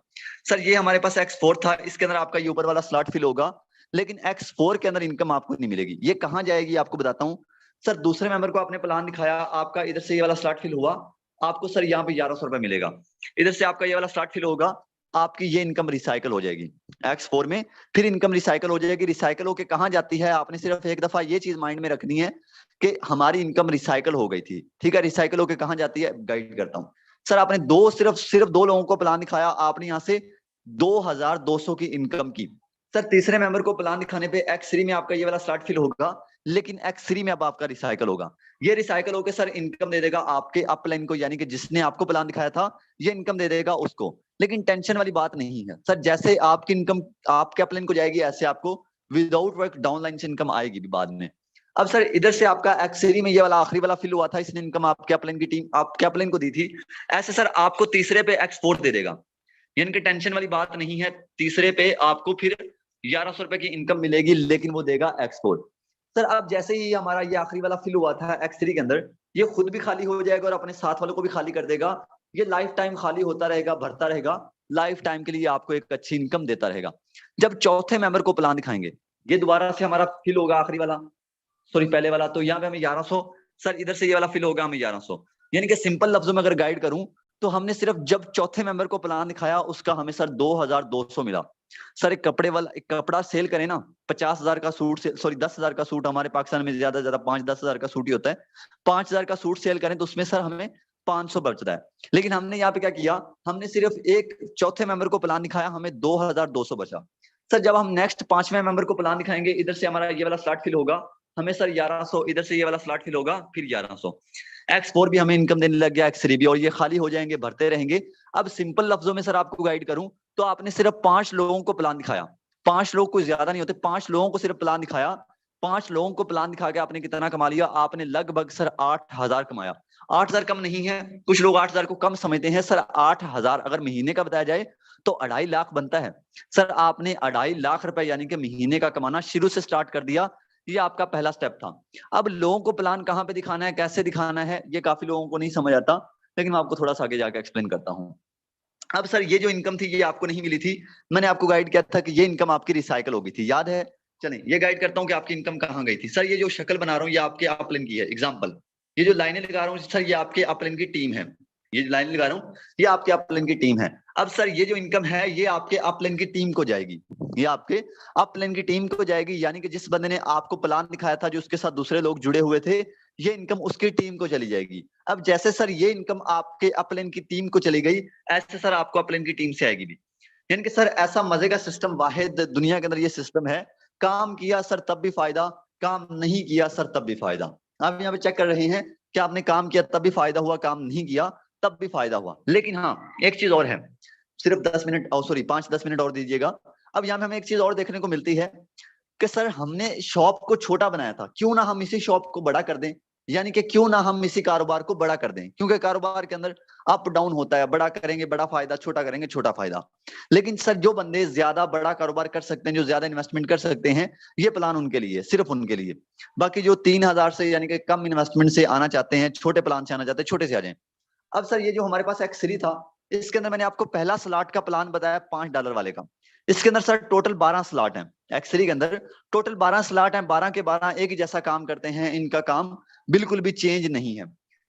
सर ये हमारे पास X4 था, इसके अंदर आपका ये ऊपर वाला स्लॉट फिल होगा, लेकिन X4 के अंदर इनकम आपको नहीं मिलेगी। ये कहां जाएगी आपको बताता हूँ। सर दूसरे मेंबर को आपने प्लान दिखाया, आपका इधर से ये वाला स्लॉट फिल हुआ, आपको सर यहाँ पे 1100 रुपए मिलेगा। इधर से आपका ये वाला स्लॉट फिल होगा, आपकी ये इनकम रिसाइकल हो जाएगी X4 में। फिर इनकम रिसाइकल हो जाएगी, रिसाइकल होके कहां जाती है, आपने सिर्फ एक दफा ये चीज माइंड में रखनी है कि हमारी इनकम रिसाइकल हो गई थी। ठीक है, रिसाइकल होके कहां जाती है, गाइड करता हूँ। सर आपने सिर्फ दो लोगों को प्लान दिखाया, आपने यहाँ से 2200 की इनकम की। सर तीसरे मेंबर को प्लान दिखाने पे X3 में आपका ये वाला स्लॉट फिल होगा, लेकिन X3 में अब आपका रिसाइकल होगा। ये रिसाइकल होकर सर इनकम दे देगा आपके अपलाइन को, यानी कि जिसने आपको प्लान दिखाया था, ये इनकम दे देगा उसको। लेकिन टेंशन वाली बात नहीं है सर, जैसे आपकी इनकम आपके अपलाइन को जाएगी, ऐसे आपको विदाउट वर्क डाउनलाइन से इनकम आएगी भी बाद में। अब सर इधर से आपका X3 में ये वाला आखिरी वाला फिल हुआ था, इसने इनकम आपके अपलाइन की टीम आपके अपलाइन को दी थी। ऐसे सर आपको तीसरे पे X4 दे देगा, यानी कि टेंशन वाली बात नहीं है। तीसरे पे आपको फिर 1100 रुपए की इनकम मिलेगी, लेकिन वो देगा X4। सर अब जैसे ही हमारा ये आखिरी वाला फिल हुआ था X3 के अंदर, ये खुद भी खाली हो जाएगा और अपने साथ वालों को भी खाली कर देगा। ये लाइफ टाइम खाली होता रहेगा, भरता रहेगा, लाइफ टाइम के लिए आपको एक अच्छी इनकम देता रहेगा। जब चौथे मेंबर को प्लान दिखाएंगे, ये दोबारा से हमारा फिल होगा आखिरी वाला, सॉरी पहले वाला, तो यहाँ पे हमें 1100, सर इधर से ये वाला फिल होगा हमें 1100। यानी कि सिंपल लफ्जों में अगर गाइड करूं, तो हमने सिर्फ जब चौथे मेंबर को प्लान दिखाया, उसका हमें सर 2200 मिला। सर एक कपड़ा सेल करें ना, 50,000 का सूट से, सॉरी 10,000 का सूट, हमारे पाकिस्तान में ज्यादा से ज्यादा 5-10 हजार का सूट ही होता है। 5,000 का सूट सेल करें तो उसमें सर हमें 500 बचता है। लेकिन हमने यहाँ पे क्या किया, हमने सिर्फ एक चौथे मेंबर को प्लान दिखाया, हमें 2200 बचा। सर जब हम नेक्स्ट पांचवें मेंबर को प्लान दिखाएंगे, इधर से हमारा ये वाला स्लॉट फिल होगा, हमें सर 1100, इधर से ये वाला स्लॉट फिल होगा, फिर 1100। X4 भी हमें इनकम देने लग गया, X3 भी, और ये खाली हो जाएंगे, भरते रहेंगे। अब सिंपल लफ्जों में सर आपको गाइड करूं, तो आपने सिर्फ 5 लोगों को प्लान दिखाया। 5 लोग कोई ज्यादा नहीं होते, 5 लोगों को सिर्फ प्लान दिखाया। 5 लोगों को प्लान दिखा के आपने कितना कमा लिया, आपने लगभग सर 8,000 कमाया। 8,000 कम नहीं है, कुछ लोग 8,000 को कम समझते हैं। सर 8,000 अगर महीने का बताया जाए तो 2.5 लाख बनता है। सर आपने 2.5 लाख रुपए यानी कि महीने का कमाना शुरू से स्टार्ट कर दिया। ये आपका पहला स्टेप था। अब लोगों को प्लान कहाँ पे दिखाना है, कैसे दिखाना है, ये काफी लोगों को नहीं समझ आता, लेकिन मैं आपको थोड़ा सा आगे जाके एक्सप्लेन करता हूँ। अब सर ये जो इनकम थी, ये आपको नहीं मिली थी। मैंने आपको गाइड किया था कि ये इनकम आपकी रिसाइकल हो गई थी, याद है। चलें ये गाइड करता हूँ कि आपकी इनकम कहाँ गई थी। सर ये जो शक्ल बना रहा हूँ, ये आपके अपलाइन की है, एग्जाम्पल। ये जो लाइनें लगा रहा हूँ सर, ये आपके अपलाइन की टीम है। ये लाइन लगा रहा हूँ, ये आपके अपलाइन की टीम है। अब सर ये जो इनकम है, ये आपके अपलाइन की टीम को जाएगी, ये आपके अपलाइन की टीम को जाएगी। यानी कि जिस बंदे ने आपको प्लान दिखाया था, जो उसके साथ दूसरे लोग जुड़े हुए थे, ये इनकम उसकी टीम को चली जाएगी। अब जैसे सर ये इनकम आपके अपलाइन की टीम को चली गई, ऐसे सर आपको अपलाइन की टीम से आएगी भी। यानी कि सर ऐसा मजे का सिस्टम वाहिद दुनिया के अंदर ये सिस्टम है। काम किया सर तब भी फायदा, काम नहीं किया सर तब भी फायदा। आप यहाँ पे चेक कर रहे हैं कि आपने काम किया तब भी फायदा हुआ, काम नहीं किया तब भी फायदा हुआ। लेकिन हाँ, एक चीज और है, सिर्फ 10 मिनट, सॉरी 5-10 मिनट और दीजिएगा। अब यहाँ पे हमें एक चीज और देखने को मिलती है कि सर हमने शॉप को छोटा बनाया था, क्यों ना हम इसी शॉप को बड़ा कर दें। यानी कि क्यों ना हम इसी कारोबार को बड़ा कर दें, क्योंकि कारोबार के अंदर अप डाउन होता है। बड़ा करेंगे बड़ा फायदा, छोटा करेंगे छोटा फायदा। लेकिन सर जो बंदे ज्यादा बड़ा कारोबार कर सकते हैं, जो ज्यादा इन्वेस्टमेंट कर सकते हैं, ये प्लान उनके लिए, सिर्फ उनके लिए। बाकी जो 3,000 से यानी कि कम इन्वेस्टमेंट से आना चाहते हैं, छोटे प्लान से आना चाहते हैं, छोटे से आ जाए। अब सर ये जो हमारे पास X3 था, इसके अंदर मैंने आपको पहला स्लॉट का प्लान बताया $5 वाले का। इसके अंदर सर टोटल 12 स्लॉट हैं। X3 के अंदर टोटल 12 स्लॉट हैं, 12 के 12 एक ही जैसा काम करते हैं, इनका काम बिल्कुल भी चेंज नहीं है।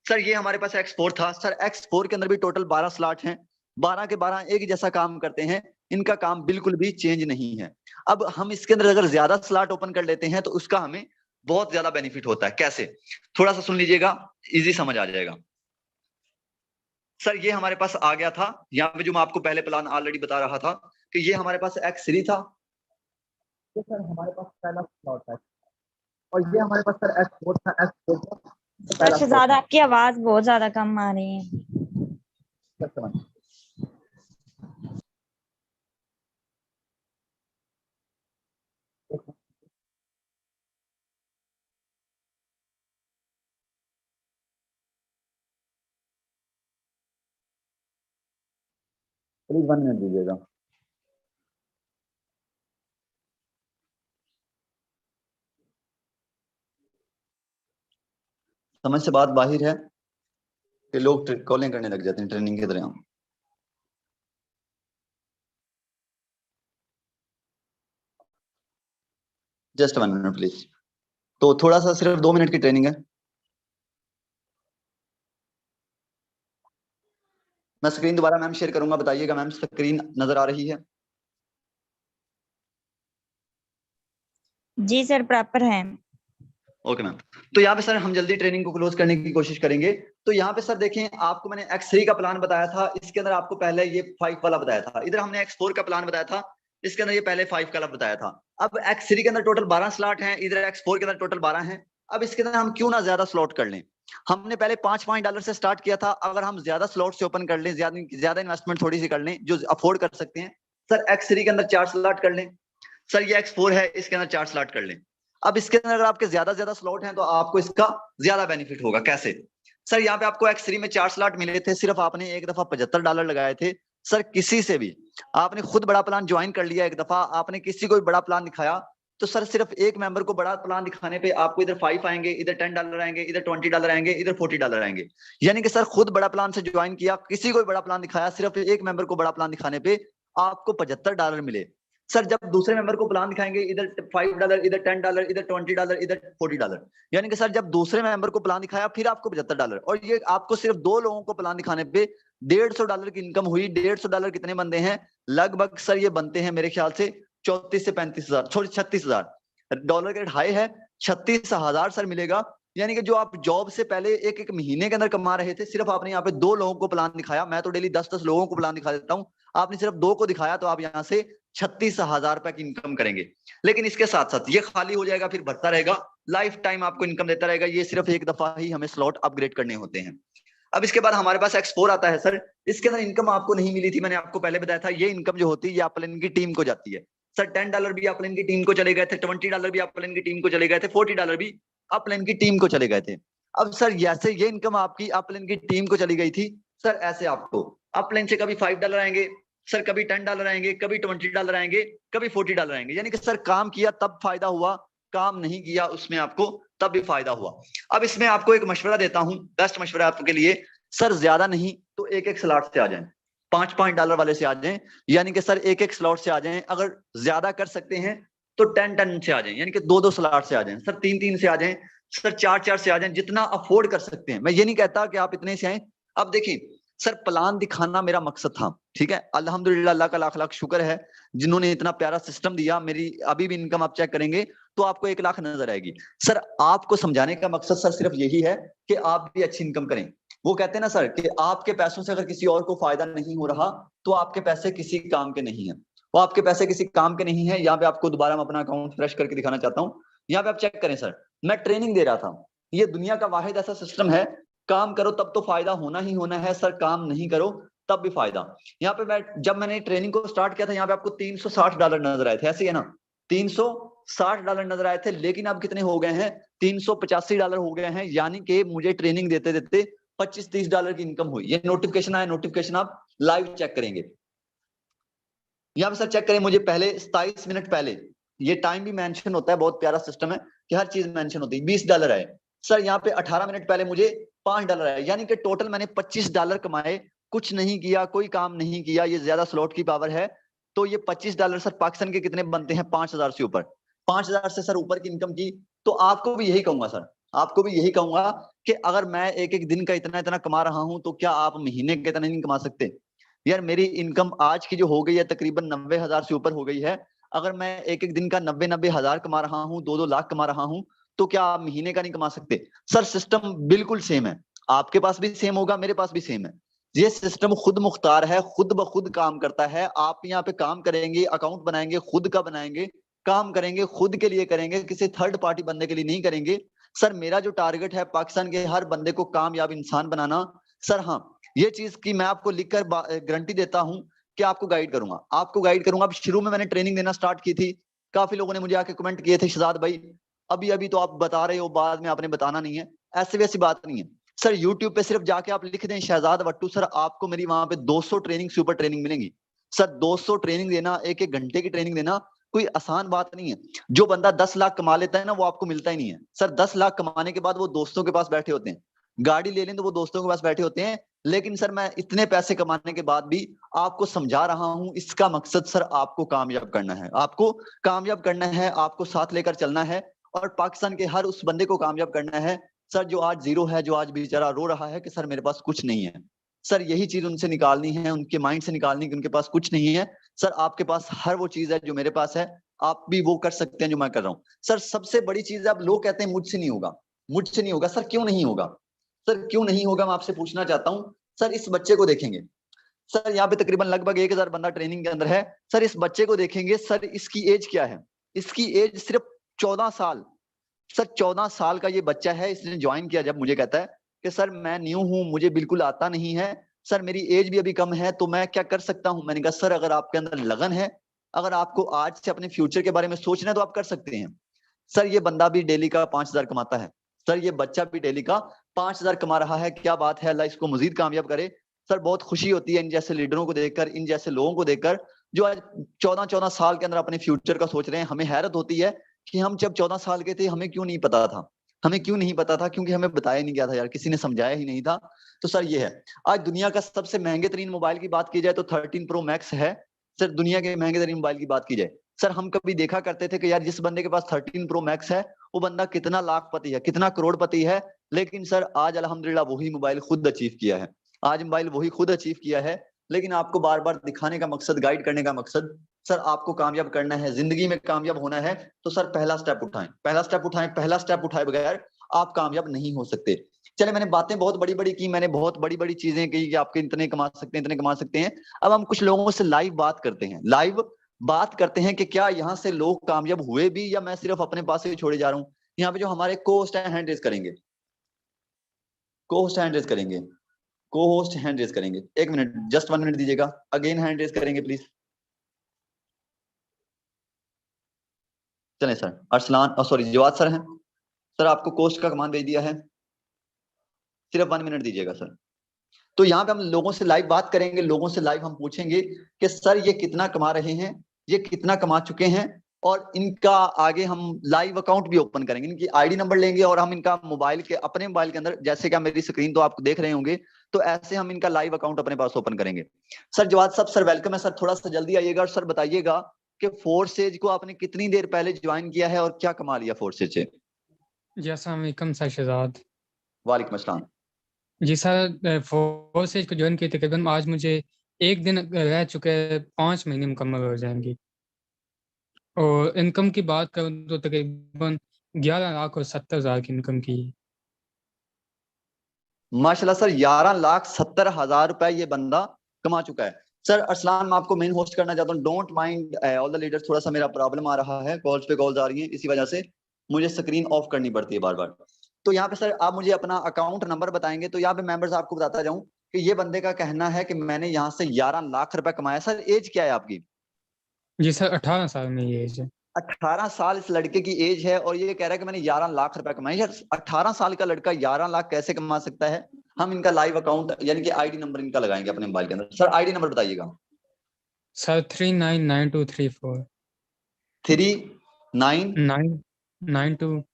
सर ये हमारे पास X4 था। सर X4 के अंदर भी टोटल 12 स्लॉट हैं, 12 के 12 एक ही जैसा काम करते हैं, इनका काम बिल्कुल भी चेंज नहीं है। अब हम इसके अंदर अगर ज्यादा स्लॉट ओपन कर लेते हैं, तो उसका हमें बहुत ज्यादा बेनिफिट होता है। कैसे, थोड़ा सा सुन लीजिएगा, इजी समझ आ जाएगा। सर ये हमारे पास आ गया था, यहाँ पे जो मैं आपको पहले प्लान ऑलरेडी बता रहा था कि ये हमारे पास X3 था, तो सर हमारे पास पहला स्लॉट है, और ये हमारे पास सर S4 था, S4 था, तो सर पहला स्लॉट शहजाद था। आपकी आवाज बहुत ज्यादा कम आ रही है। प्लीज 1 मिनट दीजिएगा। समझ से बात बाहर है कि लोग कॉलिंग करने लग जाते हैं ट्रेनिंग की तरह। Just 1 minute please. तो थोड़ा सा सिर्फ 2 मिनट की ट्रेनिंग है। मैं स्क्रीन दोबारा मैम शेयर करूंगा, बताइएगा मैम स्क्रीन नजर आ रही है? जी सर प्रॉपर है। Okay ma'am. तो यहाँ पे सर हम जल्दी ट्रेनिंग को क्लोज करने की कोशिश करेंगे। तो यहाँ पे सर देखें, आपको मैंने X3 का प्लान बताया था, इसके अंदर आपको पहले ये 5 वाला बताया था, इधर हमने X4 का प्लान बताया था, इसके अंदर ये पहले 5 वाला बताया था। अब X3 के अंदर टोटल 12 स्लॉट हैं, इधर X4 के अंदर टोटल 12 हैं। अब इसके अंदर हम क्यों ना ज्यादा स्लॉट कर लें, हमने पहले $5 से स्टार्ट किया था, अगर हम ज्यादा स्लॉट से ओपन कर लें, ज्यादा इन्वेस्टमेंट थोड़ी सी कर लें जो अफोर्ड कर सकते हैं, सर X3 के अंदर 4 स्लॉट कर लें, सर ये X4 है इसके अंदर 4 स्लॉट कर लें। अब इसके अंदर अगर आपके ज्यादा स्लॉट हैं तो आपको इसका ज्यादा बेनिफिट होगा। कैसे, सर यहाँ पे आपको X3 में 4 स्लॉट मिले थे, सिर्फ आपने एक दफा $75 लगाए थे। सर किसी से भी आपने खुद बड़ा प्लान ज्वाइन कर लिया, एक दफा आपने किसी को भी बड़ा प्लान दिखाया, तो सर सिर्फ एक मेंबर को बड़ा प्लान दिखाने पे आपको इधर 5 आएंगे, इधर $10 आएंगे, इधर $20 आएंगे, इधर $40 आएंगे। यानी कि सर खुद बड़ा प्लान से ज्वाइन किया, किसी को भी बड़ा प्लान दिखाया, सिर्फ एक मेंबर को बड़ा प्लान दिखाने पे आपको $75 मिले। सर जब दूसरे मेंबर को प्लान दिखाएंगे, इधर $5, इधर $10, इधर $20, इधर $40, यानी कि सर जब दूसरे मेंबर को प्लान दिखाया फिर आपको $75, और ये आपको सिर्फ 2 लोगों को प्लान दिखाने पे $150 की इनकम हुई। $150 कितने बनते हैं, लगभग सर ये बनते हैं मेरे ख्याल से 34 से 35 हजार, सॉरी $36,000 का रेट हाई है, 36,000 सर मिलेगा। यानी कि जो आप जॉब से पहले एक एक महीने के अंदर कमा रहे थे, सिर्फ आपने यहाँ पे 2 लोगों को प्लान दिखाया, मैं तो डेली 10-10 लोगों को प्लान दिखा देता हूँ, आपने सिर्फ 2 को दिखाया, तो आप यहाँ से 36,000 रुपए की इनकम करेंगे। लेकिन इसके साथ साथ ये खाली हो जाएगा, फिर बढ़ता रहेगा, लाइफ टाइम आपको इनकम देता रहेगा, ये सिर्फ एक दफा ही हमें स्लॉट अपग्रेड करने होते हैं। अब इसके बाद हमारे पास X4 आता है सर, इसके अंदर इनकम आपको नहीं मिली थी, मैंने आपको पहले बताया था, ये इनकम जो होती है ये अपलाइन की टीम को जाती है। सर $10 भी अपलाइन की टीम को चले गए थे, $20 भी अपलाइन की टीम को चले गए थे, $40 भी अपलाइन की टीम को चले गए थे। अब सर जैसे ये इनकम आपकी अपलाइन की टीम को चली गई थी, सर ऐसे आपको अपलाइन से कभी $5 आएंगे, सर कभी $10 आएंगे, कभी $20 आएंगे, कभी $40 आएंगे। यानी कि सर काम किया तब फायदा हुआ, काम नहीं किया उसमें आपको तब भी फायदा हुआ। अब इसमें आपको एक मशवरा देता हूं, बेस्ट मशवरा आपके लिए, सर ज्यादा नहीं तो एक एक स्लॉट से आ जाएं, $5 वाले से आ जाएं, यानी कि सर एक एक स्लॉट से आ जाएं। अगर ज्यादा कर सकते हैं तो 10 से आ जाएं, यानी कि 2 स्लॉट से आ जाएं, सर 3 से आ जाएं, सर 4 से आ जाएं, जितना अफोर्ड कर सकते हैं। मैं ये नहीं कहता कि आप इतने से आए। अब देखिए सर प्लान दिखाना मेरा मकसद था, ठीक है, अल्हम्दुलिल्लाह, अल्लाह का लाख लाख शुक्र है जिन्होंने इतना प्यारा सिस्टम दिया। मेरी अभी भी इनकम आप चेक करेंगे तो आपको 1 लाख नजर आएगी। सर आपको समझाने का मकसद सर सिर्फ यही है कि आप भी अच्छी इनकम करें। वो कहते हैं ना सर कि आपके पैसों से अगर किसी और को फायदा नहीं हो रहा तो आपके पैसे किसी काम के नहीं है, वो आपके पैसे किसी काम के नहीं है। यहाँ पे आपको दोबारा मैं अपना अकाउंट फ्रेश करके दिखाना चाहता हूँ, यहाँ पे आप चेक करें सर, मैं ट्रेनिंग दे रहा था, ये दुनिया का वाहिद ऐसा सिस्टम है, काम करो तब तो फायदा होना ही होना है सर, काम नहीं करो तब भी फायदा। यहाँ पे मैं जब मैंने ट्रेनिंग को स्टार्ट किया था, यहाँ पे आपको $360 नजर आए थे, ऐसे है ना, $360 नजर आए थे, लेकिन अब कितने हो गए हैं, $385 हो गए हैं। यानी कि मुझे ट्रेनिंग देते देते $25-30 की इनकम हुई। ये नोटिफिकेशन आया, नोटिफिकेशन आप लाइव चेक करेंगे, यहाँ पे सर चेक करें, मुझे पहले 27 मिनट पहले, ये टाइम भी मेंशन होता है, बहुत प्यारा सिस्टम है कि हर चीज मेंशन होती है, $20 आए। सर यहाँ पे 18 मिनट पहले मुझे $5 आए, यानी कि टोटल मैंने $25 कमाए, कुछ नहीं किया, कोई काम नहीं किया, ये ज्यादा स्लॉट की पावर है। तो ये $25 सर पाकिस्तान के कितने बनते हैं, 5,000 से ऊपर, 5,000 से सर ऊपर की इनकम की। तो आपको भी यही कहूंगा सर, आपको भी यही कहूंगा कि अगर मैं एक एक दिन का इतना इतना कमा रहा हूं तो क्या आप महीने के इतना नहीं कमा सकते। यार मेरी इनकम आज की जो हो गई है तकरीबन 90,000 से ऊपर हो गई है। अगर मैं एक एक दिन का 90-90 हजार कमा रहा हूँ, 2-2 लाख कमा रहा हूँ, तो क्या आप महीने का नहीं कमा सकते? सर सिस्टम बिल्कुल सेम है, आपके पास भी सेम होगा, मेरे पास भी सेम है। ये सिस्टम खुद मुख्तार है, खुद ब खुद काम करता है। आप यहाँ पे काम करेंगे, अकाउंट बनाएंगे, खुद का बनाएंगे, काम करेंगे, खुद के लिए करेंगे, किसी थर्ड पार्टी बंदे के लिए नहीं करेंगे। सर मेरा जो टारगेट है पाकिस्तान के हर बंदे को कामयाब इंसान बनाना। सर हाँ, ये चीज की मैं आपको लिखकर गारंटी देता हूं कि आपको गाइड करूंगा, आपको गाइड करूंगा। अब शुरू में मैंने ट्रेनिंग देना स्टार्ट की थी, काफी लोगों ने मुझे आके कमेंट किए थे, शहजाद भाई अभी अभी तो आप बता रहे हो, बाद में आपने बताना नहीं है। ऐसी वैसी बात नहीं है सर। यूट्यूब पे सिर्फ जाके आप लिख दें शहजाद वट्टू सर, आपको मेरी वहां पे 200 ट्रेनिंग, सुपर ट्रेनिंग मिलेंगी। सर 200 ट्रेनिंग देना, एक एक घंटे की ट्रेनिंग देना कोई आसान बात नहीं है। जो बंदा 10 लाख कमा लेता है ना, वो आपको मिलता ही नहीं है। सर 10 लाख कमाने के बाद वो दोस्तों के पास बैठे होते हैं, गाड़ी ले लें तो वो दोस्तों के पास बैठे होते हैं। लेकिन सर मैं इतने पैसे कमाने के बाद भी आपको समझा रहा हूं, इसका मकसद सर आपको कामयाब करना है, आपको कामयाब करना है, आपको साथ लेकर चलना है और पाकिस्तान के हर उस बंदे को कामयाब करना है। सर जो आज जीरो है, जो आज बेचारा रो रहा है कि सर मेरे पास कुछ नहीं है, सर यही चीज उनसे निकालनी है, उनके माइंड से निकालनी कि उनके पास कुछ नहीं है। सर आपके पास हर वो चीज है जो मेरे पास है, आप भी वो कर सकते हैं जो मैं कर रहा हूँ। सर सबसे बड़ी चीज है, अब लोग कहते हैं मुझसे नहीं होगा, मुझसे नहीं होगा। सर क्यों नहीं होगा? सर क्यों नहीं होगा मैं आपसे पूछना चाहता हूँ। सर इस बच्चे को देखेंगे, सर यहाँ पे तकरीबन लगभग 1000 बंदा ट्रेनिंग के अंदर है। सर इस बच्चे को देखेंगे, सर इसकी एज क्या है? इसकी एज सिर्फ 14 साल। सर 14 साल का ये बच्चा है, इसने ज्वाइन किया जब मुझे कहता है कि सर मैं न्यू हूं, मुझे बिल्कुल आता नहीं है, सर मेरी एज भी अभी कम है, तो मैं क्या कर सकता हूं? मैंने कहा सर अगर आपके अंदर लगन है, अगर आपको आज से अपने फ्यूचर के बारे में सोचना है तो आप कर सकते हैं। सर ये बंदा भी डेली का 5000 कमाता है, सर ये बच्चा भी डेली का 5000 कमा रहा है। क्या बात है, अल्लाह इसको मजीद कामयाब करे। सर बहुत खुशी होती है इन जैसे लीडरों को देखकर, इन जैसे लोगों को देखकर जो आज 14-14 साल के अंदर अपने फ्यूचर का सोच रहे हैं। हमें हैरत होती है कि हम जब 14 साल के थे हमें क्यों नहीं पता था, हमें क्यों नहीं पता था? क्योंकि हमें बताया नहीं गया था यार, किसी ने समझाया ही नहीं था। तो सर ये है, आज दुनिया का सबसे महंगे तरीन मोबाइल की बात की जाए तो 13 प्रो मैक्स है। सर दुनिया के महंगे तरीन मोबाइल की बात की जाए, सर हम कभी देखा करते थे कि यार जिस बंदे के पास 13 प्रो मैक्स है वो बंदा कितना लाखपति है, कितना करोड़पति है। लेकिन सर आज अल्हम्दुलिल्लाह वही मोबाइल खुद अचीव किया है, आज मोबाइल वही खुद अचीव किया है। लेकिन आपको बार बार दिखाने का मकसद, गाइड करने का मकसद, सर आपको कामयाब करना है, जिंदगी में कामयाब होना है तो सर पहला स्टेप उठाएं, पहला स्टेप उठाएं। पहला स्टेप उठाए बगैर आप कामयाब नहीं हो सकते। चले मैंने बातें बहुत बड़ी बड़ी की, मैंने बहुत बड़ी बड़ी चीजें की कि आपके इतने कमा सकते हैं, इतने कमा सकते हैं। अब हम कुछ लोगों से लाइव बात करते हैं, लाइव बात करते हैं कि क्या यहाँ से लोग कामयाब हुए भी या मैं सिर्फ अपने पास ही छोड़े जा रहा हूँ। यहाँ पे जो हमारे को होस्ट है हैंड रेज करेंगे, को होस्ट हैंड रेज करेंगे, को होस्ट हैंड रेज करेंगे। 1 मिनट, जस्ट 1 मिनट दीजिएगा। अगेन हैंड रेज करेंगे प्लीज। चलें sir, Arsalan sorry Jawad sir हैं सर, आपको कोस्ट का कमांड भेज दिया है, सिर्फ 1 मिनट दीजिएगा सर। तो यहाँ पे हम लोगों से लाइव बात करेंगे, लोगों से लाइव हम पूछेंगे कि सर ये कितना कमा रहे हैं, ये कितना कमा चुके हैं, और इनका आगे हम लाइव अकाउंट भी ओपन करेंगे, इनकी आईडी नंबर लेंगे और हम इनका मोबाइल के, अपने मोबाइल के अंदर, जैसे कि मेरी स्क्रीन तो आप देख रहे होंगे, तो ऐसे हम इनका लाइव अकाउंट अपने पास ओपन करेंगे। सर जवाद साहब सर वेलकम है सर, थोड़ा सा जल्दी आइएगा और सर बताइएगा कि फोर्सेज को आपने कितनी देर पहले ज्वाइन किया है और क्या कमा लिया फोर्सेज से? जी अस्सलाम वालेकुम सर शहजाद। वालेकुम अस्सलाम। जी सर, फोर्सेज को ज्वाइन किए तकरीबन आज मुझे 1 दिन रह चुके, 5 महीने मुकम्मल हो जाएंगी। और इनकम की बात करूँ तो तकरीबन 11,70,000 की इनकम की है। माशाल्लाह सर 11,70,000 रुपए ये बंदा कमा चुका है। सर अरसलान मैं आपको मेन होस्ट करना चाहता हूँ, don't mind all the leaders, थोड़ा सा मेरा प्रॉब्लम आ रहा है, कॉल्स पे कॉल्स आ रही हैं, इसी वजह से मुझे स्क्रीन ऑफ करनी पड़ती है बार बार। तो यहाँ पे सर आप मुझे अपना अकाउंट नंबर बताएंगे तो यहाँ पे मेंबर्स आपको बताता जाऊं कि ये बंदे का कहना है कि मैंने यहाँ से 11 लाख रुपए कमाया। सर एज क्या है आपकी? जी सर 18 साल में ये एज है। 18 साल इस लड़के की एज है और ये कह रहा है कि मैंने 11 लाख रुपए कमाए। यार 18 साल का लड़का 11 लाख कैसे कमा सकता है? हम इनका लाइव अकाउंट यानी कि आईडी नंबर इनका लगाएंगे अपने मोबाइल के अंदर। सर आईडी नंबर बताइएगा। सर 399234 399234।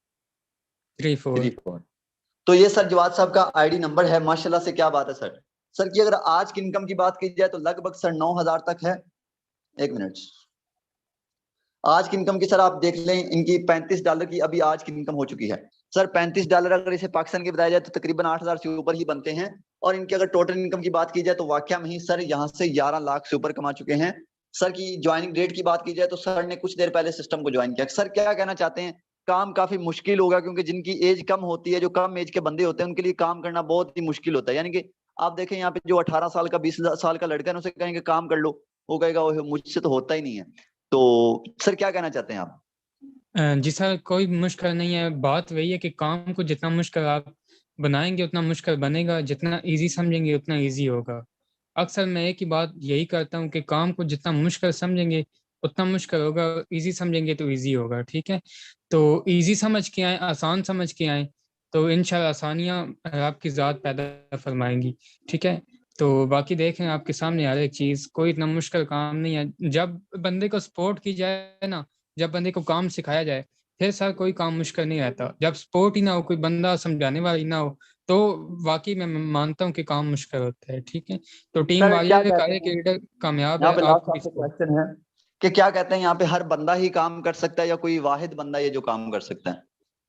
99234। तो ये सर जवाद साहब का आईडी नंबर है। माशाल्लाह से क्या बात है सर। सर की अगर आज की इनकम की बात की जाए तो लगभग सर 9,000 तक है। 1 मिनट, आज की इनकम की सर आप देख लें, इनकी $35 की अभी आज की इनकम हो चुकी है। सर $35 अगर इसे पाकिस्तान के बताया जाए तो तकरीबन 8,000 से ऊपर ही बनते हैं। और इनकी अगर टोटल इनकम की बात की जाए तो वाकया में ही सर यहाँ से 11 लाख से ऊपर कमा चुके हैं। सर की ज्वाइनिंग डेट की बात की जाए तो सर ने कुछ देर पहले सिस्टम को ज्वाइन किया। सर क्या कहना चाहते हैं काम काफी मुश्किल होगा, क्योंकि जिनकी एज कम होती है, जो कम एज के बंदे होते हैं, उनके लिए काम करना बहुत ही मुश्किल होता है। यानी कि आप देखें यहाँ पे जो 18 साल का 20 साल का लड़का है, उसे कहेंगे काम कर लो, वो कहेगा वो मुझसे तो होता ही नहीं है। तो सर क्या कहना चाहते हैं आप? जी सर, कोई मुश्किल नहीं है। बात वही है कि काम को जितना मुश्किल आप बनाएंगे उतना मुश्किल बनेगा, जितना इजी समझेंगे उतना इजी होगा। अक्सर मैं एक ही बात यही करता हूँ कि काम को जितना मुश्किल समझेंगे उतना मुश्किल होगा, इजी समझेंगे तो इजी होगा। ठीक है, तो इजी समझ के आए, आसान समझ के आए, तो इंशाल्लाह आसानियाँ आपकी ज़ात पैदा फरमाएंगी। ठीक है, तो बाकी देखें आपके सामने हर एक चीज़, कोई इतना मुश्किल काम नहीं है। जब बंदे को सपोर्ट की जाए ना, जब बंदे को काम सिखाया जाए, फिर सर कोई काम मुश्किल नहीं रहता। जब सपोर्ट ही ना हो, कोई बंदा समझाने वाला ही ना हो, तो वाकई मैं मानता हूँ कि काम मुश्किल होता है। ठीक है, तो टीम सर क्या वारियर कहते कार्य हैं, के लीडर कामयाब यहाँ है, पे लास्ट आपको भी आपसे support। क्वेश्चन है कि क्या कहते हैं यहाँ पे हर बंदा ही काम कर सकता है या कोई वाहिद बंदा ये जो काम कर सकता है?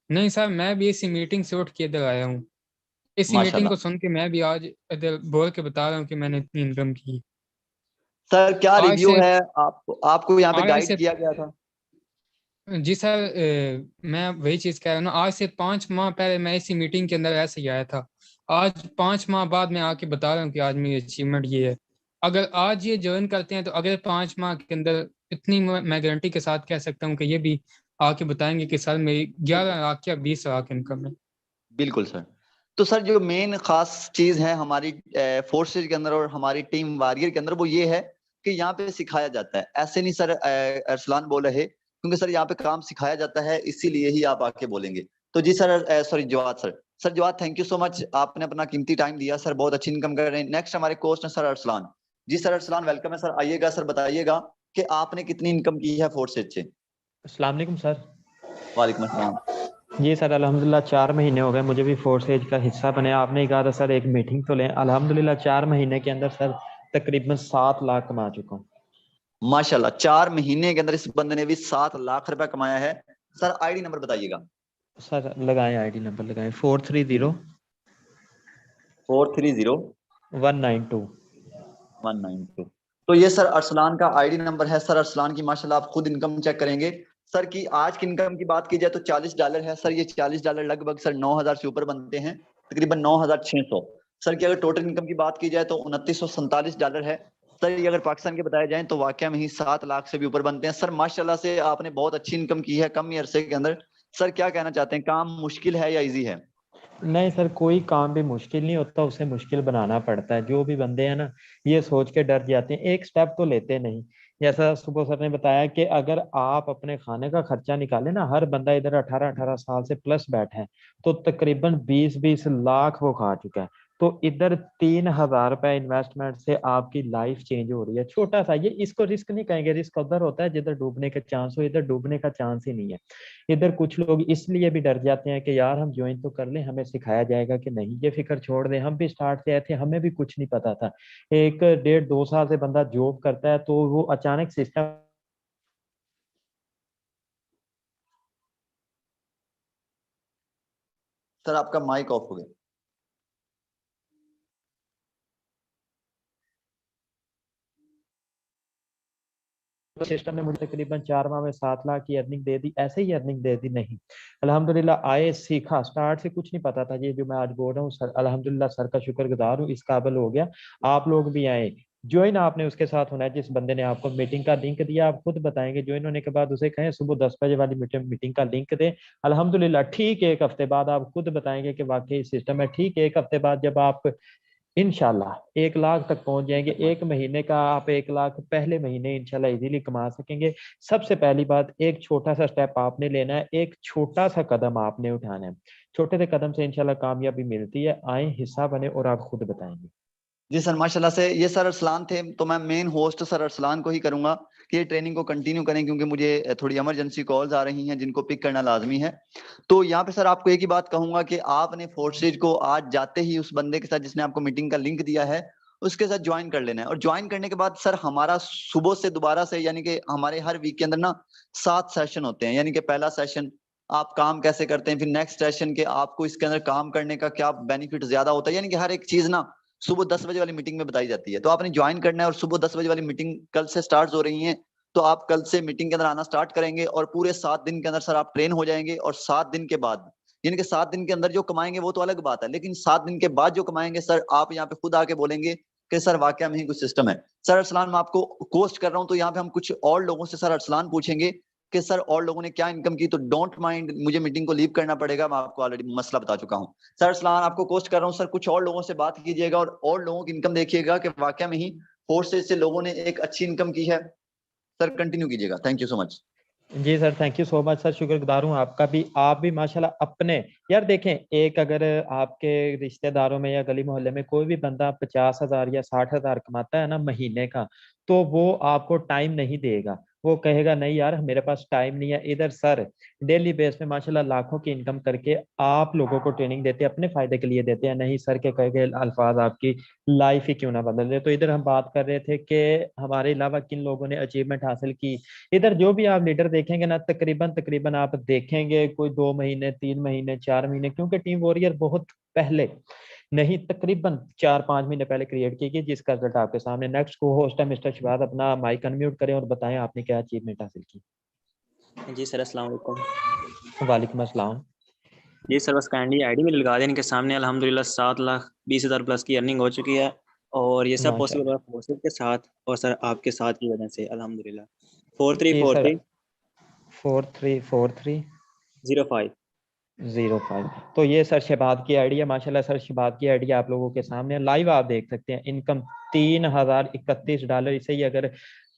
नहीं सर, मैं भी इसी मीटिंग से उठ के इधर आया हूँ। इसी मीटिंग को माशाल्लाह। सुन के मैं भी आज इधर बोल के बता रहा हूँ कि मैंने इतनी इनकम की। सर क्या आज रिव्यू से है, आपको आपको यहाँ पे आज गाइड से किया गया था? जी सर, मैं वही चीज़ कह रहा हूँ ना, आज से 5 माह पहले मैं इसी मीटिंग के अंदर ऐसे ही आया था। आज 5 माह बाद मैं आके बता रहा हूँ कि आज मेरी अचीवमेंट ये है। अगर आज ये ज्वाइन करते हैं तो अगले 5 माह के अंदर इतनी मैं गारंटी के साथ कह सकता हूँ कि ये भी आके बताएंगे कि सर मेरी 11 लाख या 20 लाख इनकम है। बिल्कुल सर। तो सर जो मेन खास चीज है हमारी फोर्सेज के अंदर और हमारी टीम वॉरियर के अंदर, वो ये है कि यहाँ पे सिखाया जाता है। ऐसे नहीं सर अरसलान बोल रहे, क्योंकि सर यहाँ पे काम सिखाया जाता है, इसीलिए ही आप आके बोलेंगे। तो जी sir, sorry Jawad sir, sir Jawad thank you so much, आपने अपना कीमती टाइम दिया सर, बहुत अच्छी इनकम कर रहे हैं। नेक्स्ट हमारे कोच है सर अरसलान। जी सर अरसलान वेलकम है सर, आइएगा सर, बताइएगा कि आपने कितनी इनकम की है फोर्सेज से। अस्सलाम वालेकुम सर। वालेकुम अस्सलाम। जी सर, अल्हम्दुलिल्लाह 4 महीने हो गए मुझे भी फोर्स एज का हिस्सा बने। आपने ही कहा था सर एक मीटिंग तो लें। अल्हम्दुलिल्लाह 4 महीने के अंदर सर तकरीबन 7 लाख कमा चुका हूँ। माशाल्लाह 4 महीने के अंदर इस बंदे ने भी 7 लाख रुपया कमाया है। सर आईडी नंबर बताइएगा। सर लगाएं, आईडी नंबर लगाएं 430 430 192। 192। तो ये सर अरसलान का आईडी नंबर है। सर अरसलान की माशाल्लाह आप खुद इनकम चेक करेंगे। सर की आज की इनकम की बात की जाए तो $40 है सर। ये $40 लगभग सर 9,000 से ऊपर बनते हैं, तकरीबन 9,600। सर की अगर टोटल इनकम की बात की जाए तो $2,947 है। सर ये अगर पाकिस्तान के बताए जाए तो वाकई में ही 7 लाख से भी ऊपर बनते हैं। सर माशाल्लाह से आपने बहुत अच्छी इनकम की है कम ही अरसे के अंदर। सर क्या कहना चाहते हैं, काम मुश्किल है या इजी है? नहीं सर, कोई काम भी मुश्किल नहीं होता, उसे मुश्किल बनाना पड़ता है। जो भी बंदे हैं ना, ये सोच के डर जाते हैं, एक स्टेप तो लेते नहीं। जैसा सुबह सर ने बताया कि अगर आप अपने खाने का खर्चा निकालें ना, हर बंदा इधर 18-18 साल से प्लस बैठा है तो तकरीबन 20-20 लाख वो खा चुका है। तो इधर 3,000 रुपए इन्वेस्टमेंट से आपकी लाइफ चेंज हो रही है। छोटा सा ये, इसको रिस्क नहीं कहेंगे, रिस्क उधर होता है जिधर डूबने का चांस हो, इधर डूबने का चांस ही नहीं है। इधर कुछ लोग इसलिए भी डर जाते हैं कि यार हम ज्वाइन तो कर लें, हमें सिखाया जाएगा कि नहीं, ये फिक्र छोड़ दें। हम भी स्टार्ट से आए थे, हमें भी कुछ नहीं पता था। 1 डेढ़ 2 साल से बंदा जॉब करता है तो वो अचानक सिस्टम सर आपका माइक ऑफ हो गया। सिस्टम ने मुझे तकरीबन 4 माह में 7 लाख की अर्निंग दे दी। ऐसे ही अर्निंग दे दी नहीं, अल्हम्दुलिल्लाह आए, सीखा। स्टार्ट से कुछ नहीं पता था। ये जो मैं आज बोल रहा हूँ सर, अल्हम्दुलिल्लाह सर का शुक्रगुजार हूँ, इस काबिल हो गया। आप लोग भी आए, ज्वाइन आपने उसके साथ होना है जिस बंदे ने आपको मीटिंग का लिंक दिया। आप खुद बताएंगे, ज्वाइन होने के बाद उसे कहें सुबह 10 बजे वाली मीटिंग का लिंक दें। अल्हम्दुलिल्लाह ठीक 1 हफ्ते बाद आप खुद बताएंगे कि वाकई सिस्टम है। ठीक 1 हफ्ते बाद जब आप इंशाल्लाह 1 लाख तक पहुंच जाएंगे, 1 महीने का आप 1 लाख पहले महीने इंशाल्लाह इजीली कमा सकेंगे। सबसे पहली बात, एक छोटा सा स्टेप आपने लेना है, एक छोटा सा कदम आपने उठाना है। छोटे से कदम से इंशाल्लाह कामयाबी मिलती है। आए, हिस्सा बने और आप खुद बताएंगे। जी सर माशाल्लाह से ये सर अरसलान थे, तो मैं मेन होस्ट सर अरसलान को ही करूंगा कि ये ट्रेनिंग को कंटिन्यू करें, क्योंकि मुझे थोड़ी इमरजेंसी कॉल्स आ रही हैं जिनको पिक करना लाजमी है। तो यहाँ पे सर आपको एक ही बात कहूंगा कि आपने फोर्सेज को आज जाते ही उस बंदे के साथ जिसने आपको मीटिंग का लिंक दिया है उसके साथ ज्वाइन कर लेना है। और ज्वाइन करने के बाद सर हमारा सुबह से दोबारा से, यानी कि हमारे हर वीक के अंदर ना 7 सेशन होते हैं। यानी कि पहला सेशन आप काम कैसे करते हैं, फिर नेक्स्ट सेशन के आपको इसके अंदर काम करने का क्या बेनिफिट ज्यादा होता है, यानी कि हर एक चीज ना सुबह 10 बजे वाली मीटिंग में बताई जाती है। तो आपने ज्वाइन करना है और सुबह 10 बजे वाली मीटिंग कल से स्टार्ट हो रही है। तो आप कल से मीटिंग के अंदर आना स्टार्ट करेंगे और पूरे 7 दिन के अंदर सर आप ट्रेन हो जाएंगे। और 7 दिन के बाद, यानी कि 7 दिन के अंदर जो कमाएंगे वो तो अलग बात है, लेकिन 7 दिन के बाद जो कमाएंगे सर, आप यहाँ पे खुद आके बोलेंगे कि सर वाकई में ही कुछ सिस्टम है। सर अरसलान, मैं आपको कोस्ट कर रहा हूँ, तो यहाँ पे हम कुछ और लोगों से सर अरसलान पूछेंगे कि सर और लोगों ने क्या इनकम की, तो डोंट माइंड, मुझे मीटिंग को लीव करना पड़ेगा, मैं आपको ऑलरेडी मसला बता चुका हूँ। सर अरसलान, आपको कोस्ट कर रहा हूँ सर, कुछ और लोगों से बात कीजिएगा और लोगों की इनकम देखिएगा कि वाकई में ही फोर्सेज से लोगों ने एक अच्छी इनकम की है। सर कंटिन्यू कीजिएगा, थैंक यू सो मच। जी sir, thank you so much sir, शुक्रगुजार हूँ आपका भी। आप भी माशाल्लाह अपने, यार देखें, एक अगर आपके रिश्तेदारों में या गली मोहल्ले में कोई भी बंदा 50,000 या 60,000 कमाता है ना महीने का, तो वो आपको टाइम नहीं देगा, वो कहेगा नहीं यार मेरे पास टाइम नहीं है। इधर सर डेली बेस पे माशाल्लाह लाखों की इनकम करके आप लोगों को ट्रेनिंग देते हैं, अपने फायदे के लिए देते हैं। नहीं सर के कहे गए अल्फाज आपकी लाइफ ही क्यों ना बदल दे। तो इधर हम बात कर रहे थे कि हमारे अलावा किन लोगों ने अचीवमेंट हासिल की। इधर जो भी आप लीडर देखेंगे ना, तकरीबन तकरीबन आप देखेंगे कोई 2 महीने, 3 महीने, 4 महीने, क्योंकि टीम वॉरियर बहुत पहले नहीं, तकरीबन 4-5 महीने पहले क्रिएट की गई, जिसका रिजल्ट आपके सामने। नेक्स्ट को होस्ट है मिस्टर शिवाद, अपना माइक अनम्यूट करें और बताएं आपने क्या अचीवमेंट हासिल की। जी सर, अस्सलाम वालेकुम। वालेकुम अस्सलाम। जी सर, बस काइंडली आईडी में लगा दें इनके सामने। अल्हम्दुलिल्लाह 7,20,000 प्लस की अर्निंग हो चुकी है, और ये सब पॉसिबल हुआ फोर्सेस के साथ और सर आपके साथ की वजह से अल्हम्दुलिल्लाह। 4343 4343 05 05। तो ये सर शहबाद की आईडी है। माशाल्लाह सर शहबाद की आईडी आप लोगों के सामने लाइव आप देख सकते हैं। इनकम $3,031। इसे ही अगर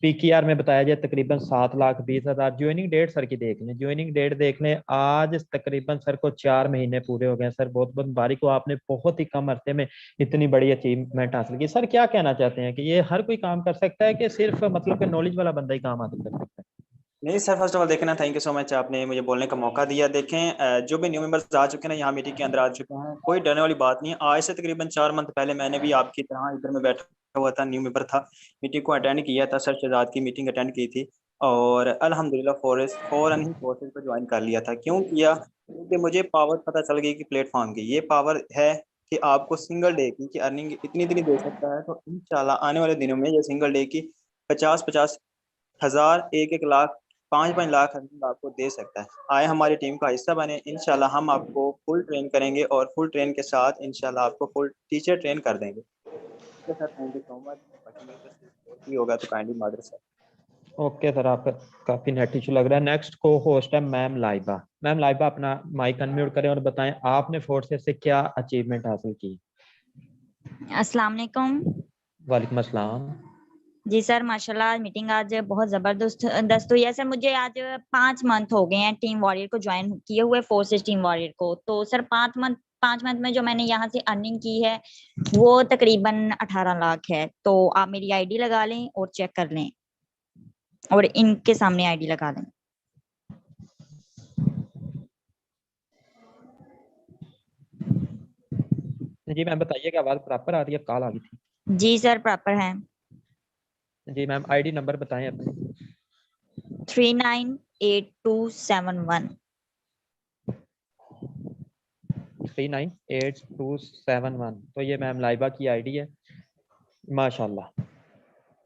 पीकेआर में बताया जाए तकरीबन 7,20,000। ज्वाइनिंग डेट सर की देख लें, ज्वाइनिंग डेट देख लें, आज तकरीबन सर को 4 महीने पूरे हो गए। सर बहुत बहुत मुबारक हो, आपने बहुत ही कम अरसे में इतनी बड़ी अचीवमेंट हासिल की। सर क्या कहना चाहते हैं कि ये हर कोई काम कर सकता है कि सिर्फ मतलब कि नॉलेज वाला बंदा ही काम हासिल कर सकता है? नहीं सर, फर्स्ट ऑफ ऑल देखें ना, थैंक यू सो मच, आपने मुझे बोलने का मौका दिया। देखें जो भी न्यू मेंबर्स आ चुके हैं ना यहाँ मीटिंग के अंदर आ चुके हैं, कोई डरने वाली बात नहीं है। आज से तकरीबन 4 मंथ पहले मैंने भी आपकी तरह इधर में बैठा हुआ था, न्यू मेंबर था, मीटिंग को अटेंड किया था, सर शहजाद की मीटिंग अटेंड की थी, और अल्हम्दुलिल्लाह फौरन ही फोर्सेज को ज्वाइन कर लिया था। क्यों किया? क्योंकि मुझे पावर पता चल गई कि प्लेटफॉर्म की ये पावर है कि आपको सिंगल डे की अर्निंग इतनी इतनी दे सकता है। तो इंशाल्लाह आने वाले दिनों में ये सिंगल डे की 50-50 हज़ार, 1-1 लाख, 5-5 लाख अर्निंग आपको दे सकता है। आए हमारी टीम का हिस्सा बने, इंशाल्लाह हम आपको फुल ट्रेन करेंगे, और फुल ट्रेन के साथ इंशाल्लाह आपको फुल टीचर ट्रेन कर देंगे। Sir thank you so much. बाकी मेरे से भी होगा तो काइंडली मादर सर। ओके सर, आपका काफी नेट इशू लग रहा है। नेक्स्ट को होस्ट है मैम लाइबा। मैम लाइबा अपना माइक अनम्यूट करें और बताएं आपने फोर्सेस से क्या अचीवमेंट हासिल की। अस्सलाम वालेकुम। वालेकुम अस्सलाम। जी सर, माशाल्लाह मीटिंग आज बहुत जबरदस्त हुई है सर। मुझे आज 5 मंथ हो गए हैं टीम वॉरियर को ज्वाइन किए हुए, फोर्सेस टीम वॉरियर को। तो सर 5 मंथ में जो मैंने यहाँ से अर्निंग की है वो तकरीबन 18 लाख है। तो आप मेरी आईडी लगा लें और चेक कर लें, और इनके सामने आईडी लगा दें। जी मैम बताइएगा, आवाज प्रॉपर आ रही है? कॉल आ गई थी। जी सर, प्रॉपर है। जी मैम आईडी नंबर बताएं अपने। 398271। 398271। तो ये मैम लाइबा की आईडी है। माशाल्लाह।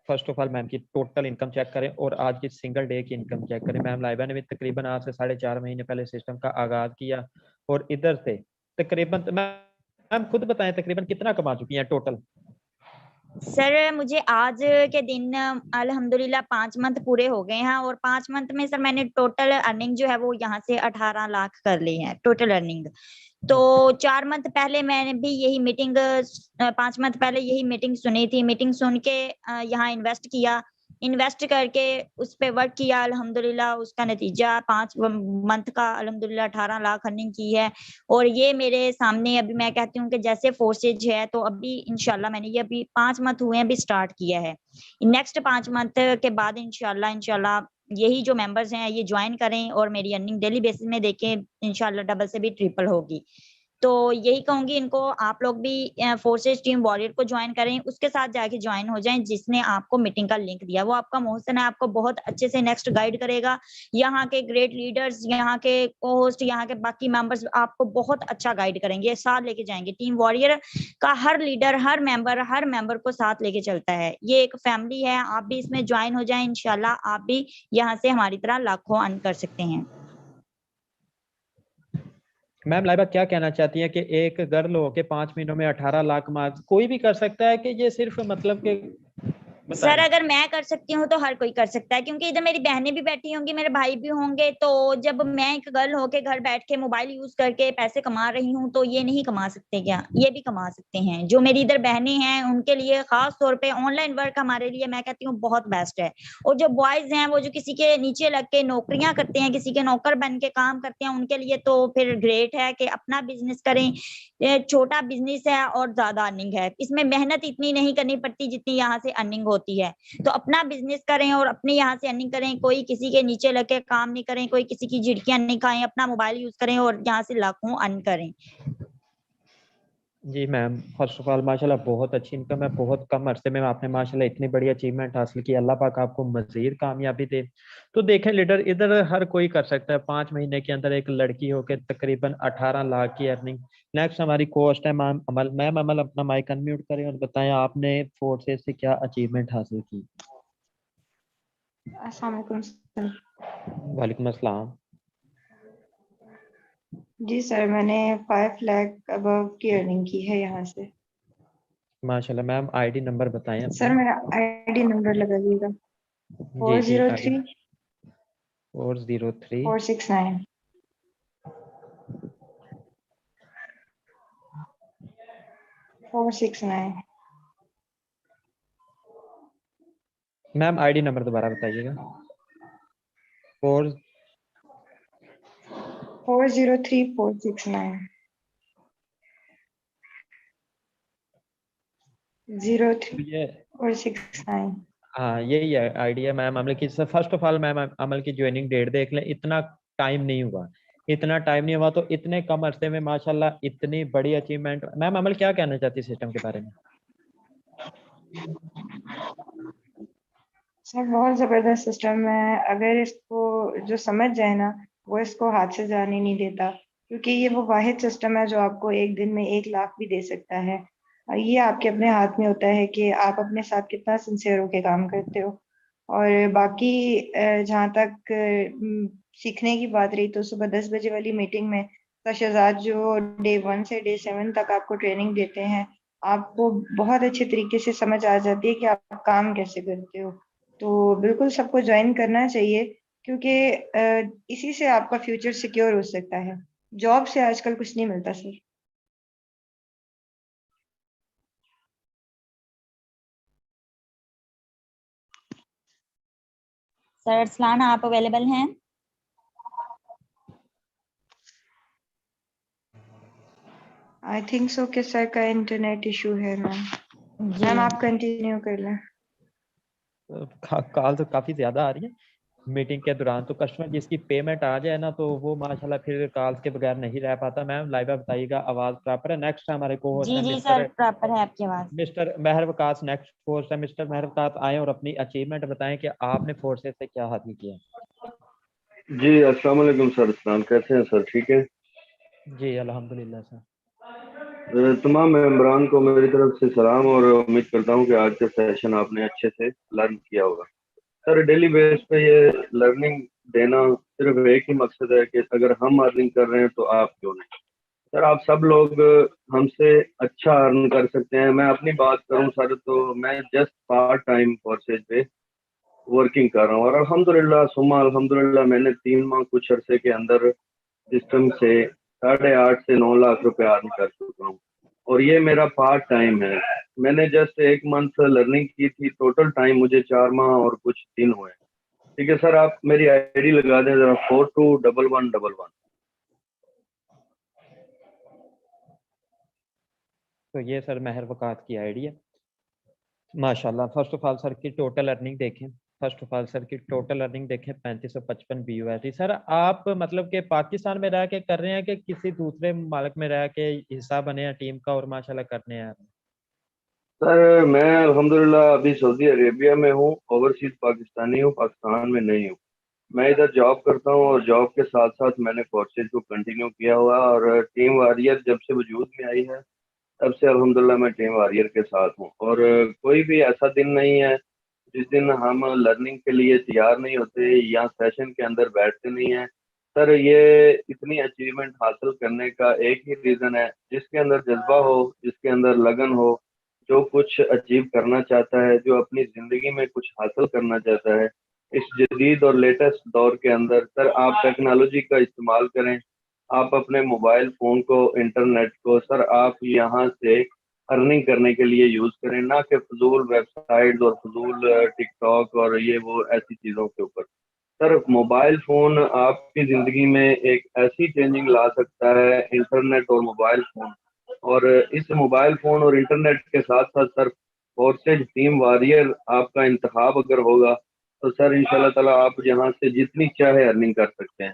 फर्स्ट ऑफ ऑल मैम की टोटल इनकम चेक करें और आज की सिंगल डे की इनकम चेक करें। मैम लाइबा ने भी तकरीबन आज से 4.5 महीने पहले सिस्टम का आगाज किया, और इधर से तकरीबन मैम खुद बताएं तकरीबन कितना कमा चुकी हैं टोटल? सर मुझे आज के दिन अल्हम्दुलिल्लाह 5 मंथ पूरे हो गए हैं, और 5 मंथ में सर मैंने टोटल अर्निंग जो है वो यहाँ से 18 लाख कर ली है टोटल अर्निंग। तो 4 मंथ पहले मैंने भी यही मीटिंग 5 मंथ पहले यही मीटिंग सुनी थी। मीटिंग सुन के यहाँ इन्वेस्ट करके उस पे वर्क किया। अल्हम्दुलिल्लाह उसका नतीजा 5 मंथ का अल्हम्दुलिल्लाह 18 लाख अर्निंग की है। और ये मेरे सामने अभी मैं कहती हूँ कि जैसे फोर्सेज है, तो अभी इंशाल्लाह मैंने ये अभी 5 मंथ हुए हैं अभी स्टार्ट किया है। नेक्स्ट 5 मंथ के बाद इंशाल्लाह यही जो मेंबर्स हैं ये ज्वाइन करें और मेरी अर्निंग डेली बेसिस में देखें, इंशाल्लाह डबल से भी ट्रिपल होगी। तो यही कहूंगी इनको, आप लोग भी फोर्सेज टीम वॉरियर को ज्वाइन करें, उसके साथ जाके ज्वाइन हो जाएं जिसने आपको मीटिंग का लिंक दिया। वो आपका मोहसिन है, आपको बहुत अच्छे से नेक्स्ट गाइड करेगा। यहाँ के ग्रेट लीडर्स, यहाँ के को होस्ट, यहाँ के बाकी मेंबर्स आपको बहुत अच्छा गाइड करेंगे, साथ लेके जाएंगे। टीम वॉरियर का हर लीडर, हर मेंबर को साथ लेके चलता है। ये एक फैमिली है, आप भी इसमें ज्वाइन हो जाएं, इंशाल्लाह आप भी यहाँ से हमारी तरह लाखों अर्न कर सकते हैं। मैम लाइबा क्या कहना चाहती हैं कि एक गर्ल हो के 5 महीनों में 18 लाख मार्क कोई भी कर सकता है कि ये सिर्फ मतलब के सर अगर मैं कर सकती हूँ तो हर कोई कर सकता है, क्योंकि इधर मेरी बहनें भी बैठी होंगी, मेरे भाई भी होंगे। तो जब मैं एक गर्ल होके घर बैठ के मोबाइल यूज करके पैसे कमा रही हूँ, तो ये नहीं कमा सकते क्या? ये भी कमा सकते हैं। जो मेरी इधर बहनें हैं उनके लिए खास तौर पे ऑनलाइन वर्क हमारे लिए मैं कहती हूँ बहुत बेस्ट है। और जो बॉयज हैं वो जो किसी के नीचे लग के नौकरियां करते हैं, किसी के नौकर बन के काम करते हैं, उनके लिए तो फिर ग्रेट है कि अपना बिजनेस करें। ये छोटा बिजनेस है और ज्यादा अर्निंग है, इसमें मेहनत इतनी नहीं करनी पड़ती जितनी यहाँ से अर्निंग होती है। तो अपना बिजनेस करें और अपने यहाँ से अर्निंग करें, कोई किसी के नीचे लग के काम नहीं करें, कोई किसी की झिड़कियां नहीं खाएं, अपना मोबाइल यूज करें और यहाँ से लाखों अर्न करें। जी मैम, फर्स्ट ऑफ ऑल माशाल्लाह बहुत अच्छी इनकम है, बहुत कम अरसे में आपने माशाल्लाह इतनी बड़ी अचीवमेंट हासिल की। अल्लाह पाक आपको मजीद कामयाबी दे। तो देखें लीडर, इधर हर कोई कर सकता है। 5 महीने के अंदर एक लड़की होकर तकरीबन 18 लाख की अर्निंग। नेक्स्ट हमारी कोस्ट है मैम अमल। मैम अमल अपना माइक अनम्यूट करें और बताएं आपने फोर्सेस से क्या अचीवमेंट हासिल की। अस्सलाम वालेकुम सर। वालेकुम अस्सलाम। जी सर, मैंने 5 लाख अबव की अर्निंग की है यहाँ से। माशाल्लाह। मैम आईडी नंबर बताएं अपना। सर मेरा आईडी नंबर लगाइएगा, जी जी, 403 403 469 469। मैम आईडी नंबर दोबारा बताइएगा। 403 469 03 ये 469। हाँ यही है आइडिया मैम अमल की। फर्स्ट ऑफ ऑल मैम अमल की ज्वाइनिंग डेट देख लें। इतना टाइम नहीं हुआ, इतना टाइम नहीं हुआ, तो इतने कम अरसे में माशाल्लाह इतनी बड़ी अचीवमेंट। मैम अमल क्या कहना चाहती है सिस्टम के बारे में? सर बहुत ज़बरदस्त सिस्टम है, अगर इसको जो समझ जाए ना वो इसको हाथ से जाने नहीं देता, क्योंकि ये वो वाहिद सिस्टम है जो आपको एक दिन में 1 लाख भी दे सकता है। और ये आपके अपने हाथ में होता है कि आप अपने साथ कितना सिंसियर होके काम करते हो। और बाकी जहाँ तक सीखने की बात रही, तो सुबह 10 बजे वाली मीटिंग में शहजाद जो डे 1 से डे 7 तक आपको ट्रेनिंग देते हैं, आपको बहुत अच्छे तरीके से समझ आ जाती है कि आप काम कैसे करते हो। तो बिल्कुल सबको ज्वाइन करना चाहिए, क्योंकि इसी से आपका फ्यूचर सिक्योर हो सकता है। जॉब से आजकल कुछ नहीं मिलता सर। सर अरसलान आप अवेलेबल हैं? आई थिंक सो कि सर का इंटरनेट इशू है मैम। जी मैम आप कंटिन्यू कर लें। कॉल तो काफी ज्यादा आ रही है मीटिंग के दौरान, तो कस्टमर जिसकी पेमेंट आ जाए ना तो वो माशाल्लाह फिर कॉल्स के बगैर नहीं रह पाता। मैम लाइबा बताइएगा आवाज प्रॉपर है? नेक्स्ट हमारे को होस्ट जी है जी सर, प्रॉपर है आपकी आवाज। मिस्टर मेहर वकास। नेक्स्ट होस्ट है मिस्टर मेहर वकास। आए और अपनी अचीवमेंट बताएं कि आपने फोर्सेस से क्या हासिल किया। जी अस्सलाम वालेकुम सर। सलाम, कैसे हैं सर? ठीक है जी अल्हम्दुलिल्लाह सर। तमाम मेंबरान को मेरी तरफ से सलाम, और उम्मीद करता हूं कि आज का सेशन आपने अच्छे से लर्न किया होगा। सर डेली बेस पे ये लर्निंग देना सिर्फ एक ही मकसद है कि अगर हम अर्निंग कर रहे हैं तो आप क्यों नहीं। सर आप सब लोग हमसे अच्छा अर्न कर सकते हैं। मैं अपनी बात करूं सर, तो मैं जस्ट पार्ट टाइम फोर्सेज पे वर्किंग कर रहा हूँ, और अल्हम्दुलिल्लाह सुम्मा अल्हम्दुलिल्लाह मैंने 3 माह कुछ अरसे के अंदर सिस्टम से 8.5 से 9 लाख रुपए अर्न कर चुका हूँ, और ये मेरा पार्ट टाइम है। मैंने जस्ट 1 मंथ लर्निंग की थी, टोटल टाइम मुझे 4 माह और कुछ दिन हुए। ठीक है सर, आप मेरी आईडी लगा दें जरा, 421111। तो ये सर मेहर वकास की आईडी है माशाल्लाह। फर्स्ट ऑफ ऑल सर की टोटल अर्निंग देखें फर्स्ट ऑफ ऑल सर की टोटल अर्निंग देखें 3555 BUSD। सर आप मतलब कि पाकिस्तान में रह के कर रहे हैं कि किसी दूसरे मुल्क में रह के हिस्सा बने हैं टीम का और माशाल्लाह करने हैं? सर मैं अल्हम्दुलिल्लाह अभी सऊदी अरेबिया में हूँ, ओवरसीज पाकिस्तानी हूँ, पाकिस्तान में नहीं हूँ। मैं इधर जॉब करता हूँ और जॉब के साथ साथ मैंने कोर्सेज को कंटिन्यू किया हुआ है और टीम वॉरियर जब से वजूद में आई है तब से अल्हम्दुलिल्लाह मैं टीम वॉरियर के साथ हूँ। और कोई भी ऐसा दिन नहीं है जिस दिन हम लर्निंग के लिए तैयार नहीं होते या सेशन के अंदर बैठते नहीं हैं। सर ये इतनी अचीवमेंट हासिल करने का एक ही रीज़न है, जिसके अंदर जज्बा हो, जिसके अंदर लगन हो, जो कुछ अचीव करना चाहता है, जो अपनी ज़िंदगी में कुछ हासिल करना चाहता है, इस जदीद और लेटेस्ट दौर के अंदर सर आप टेक्नोलॉजी का इस्तेमाल करें। आप अपने मोबाइल फ़ोन को, इंटरनेट को सर आप यहाँ से अर्निंग करने के लिए यूज़ करें, ना कि फ़िज़ूल वेबसाइट्स और फ़िज़ूल टिकटॉक और ये वो ऐसी चीज़ों के ऊपर। सर मोबाइल फ़ोन आपकी ज़िंदगी में एक ऐसी चेंजिंग ला सकता है, इंटरनेट और मोबाइल फ़ोन। और इस मोबाइल फ़ोन और इंटरनेट के साथ-साथ सर फोर्सेज टीम वॉरियर आपका इंतखाब अगर होगा, तो सर इंशाल्लाह ताला आप यहाँ से जितनी चाहे अर्निंग कर सकते हैं।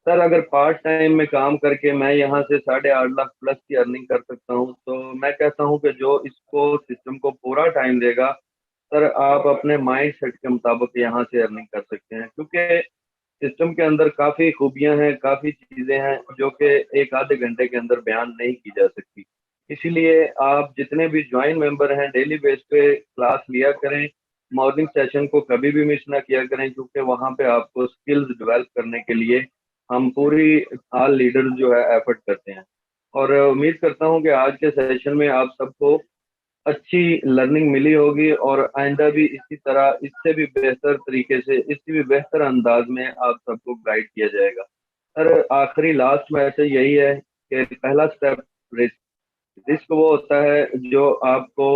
सर अगर पार्ट टाइम में काम करके मैं यहाँ से 8.5 लाख प्लस की अर्निंग कर सकता हूँ, तो मैं कहता हूँ कि जो इसको सिस्टम को पूरा टाइम देगा, सर आप अपने माइंड सेट के मुताबिक यहाँ से अर्निंग कर सकते हैं। क्योंकि सिस्टम के अंदर काफ़ी खूबियाँ हैं, काफ़ी चीज़ें हैं जो कि एक आधे घंटे के अंदर बयान नहीं की जा सकती। इसीलिए आप जितने भी जॉइन मेंबर हैं डेली बेस पे क्लास लिया करें, मॉर्निंग सेशन को कभी भी मिस ना किया करें, क्योंकि वहाँ पे आपको स्किल्स डेवलप करने के लिए हम पूरी ऑल लीडर्स जो है एफर्ट करते हैं। और उम्मीद करता हूँ कि आज के सेशन में आप सबको अच्छी लर्निंग मिली होगी और आइंदा भी इसी तरह इससे भी बेहतर तरीके से, इससे भी बेहतर अंदाज में आप सबको गाइड किया जाएगा। सर आखिरी लास्ट मैसेज यही है कि पहला स्टेप रिस्क। रिस्क वो होता है जो आपको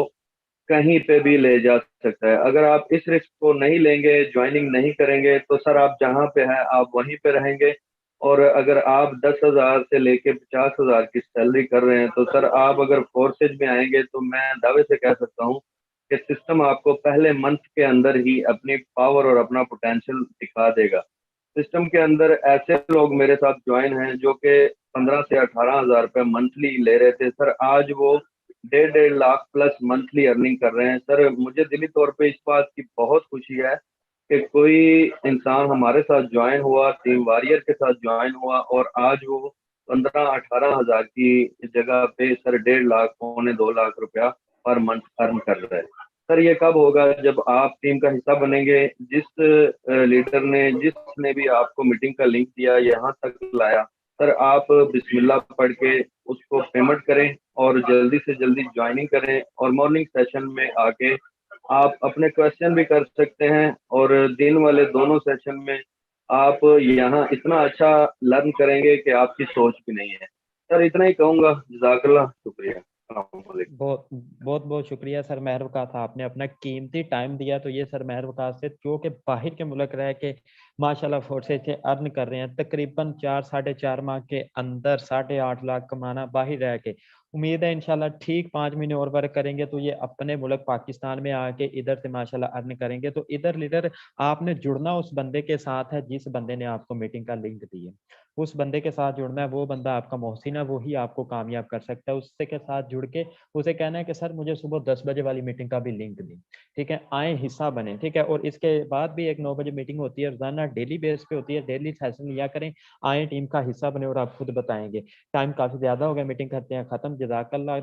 कहीं पे भी ले जा सकता है। अगर आप इस रिस्क को नहीं लेंगे, जॉइनिंग नहीं करेंगे, तो सर आप जहाँ पे हैं आप वहीं पे रहेंगे। और अगर आप 10,000 से लेके 50,000 की सैलरी कर रहे हैं, तो सर आप अगर फोर्सेज में आएँगे तो मैं दावे से कह सकता हूँ कि सिस्टम आपको पहले मंथ के अंदर ही अपनी पावर और अपना पोटेंशियल दिखा देगा। सिस्टम के अंदर ऐसे लोग मेरे साथ जॉइन हैं जो कि 15 से 18,000 रुपए मंथली ले रहे थे। सर आज वो 1.5 लाख प्लस मंथली अर्निंग कर रहे हैं। सर मुझे दिली तौर पे इस बात की बहुत खुशी है कि कोई इंसान हमारे साथ जॉइन हुआ, टीम वॉरियर के साथ जॉइन हुआ और आज वो 15-18,000 की जगह पे सर 1.5 लाख, पौने 2 लाख रुपया पर मंथ अर्न कर रहे हैं। सर ये कब होगा? जब आप टीम का हिस्सा बनेंगे। जिस लीडर ने, जिसने भी आपको मीटिंग का लिंक दिया, यहाँ तक लाया, सर आप बिस्मिल्लाह पढ़ के उसको पेमेंट करें और जल्दी से जल्दी ज्वाइनिंग करें और मॉर्निंग सेशन में आके आप अपने क्वेश्चन भी कर सकते हैं और दिन वाले दोनों सेशन में आप यहाँ इतना अच्छा लर्न करेंगे कि आपकी सोच भी नहीं है। सर इतना ही कहूँगा। जज़ाकल्लाह, शुक्रिया। अस्सलाम वालेकुम। बहुत बहुत बहुत शुक्रिया सर महर वकास, आपने अपना कीमती टाइम दिया। तो ये सर महर वकास से जो कि बाहर के मुल्क रह के माशाल्लाह फोर्सेज से अर्न कर रहे हैं, तकरीबन 4-4.5 माह के अंदर 8.5 लाख कमाना बाहर रह के। उम्मीद है इंशाल्लाह ठीक 5 महीने और वर्क करेंगे तो ये अपने मुल्क पाकिस्तान में आके इधर से माशाल्लाह अर्न करेंगे। तो इधर लीडर आपने जुड़ना उस बंदे के साथ है जिस बंदे ने आपको मीटिंग का लिंक दिया। उस बंदे के साथ जुड़ना है, वो बंदा आपका मोहसिन है, वो ही आपको कामयाब कर सकता है। उससे के साथ जुड़ के उसे कहना है कि सर मुझे सुबह 10 बजे वाली मीटिंग का भी लिंक दें, ठीक है, आए हिस्सा बने, ठीक है। और इसके बाद भी एक 9 बजे मीटिंग होती है, रोजाना डेली बेस पे होती है, डेली सेशन लिया करें, आए टीम का हिस्सा बने और आप खुद बताएंगे। टाइम काफी ज्यादा हो गया, मीटिंग करते हैं खत्म। जज़ाकल्लाह।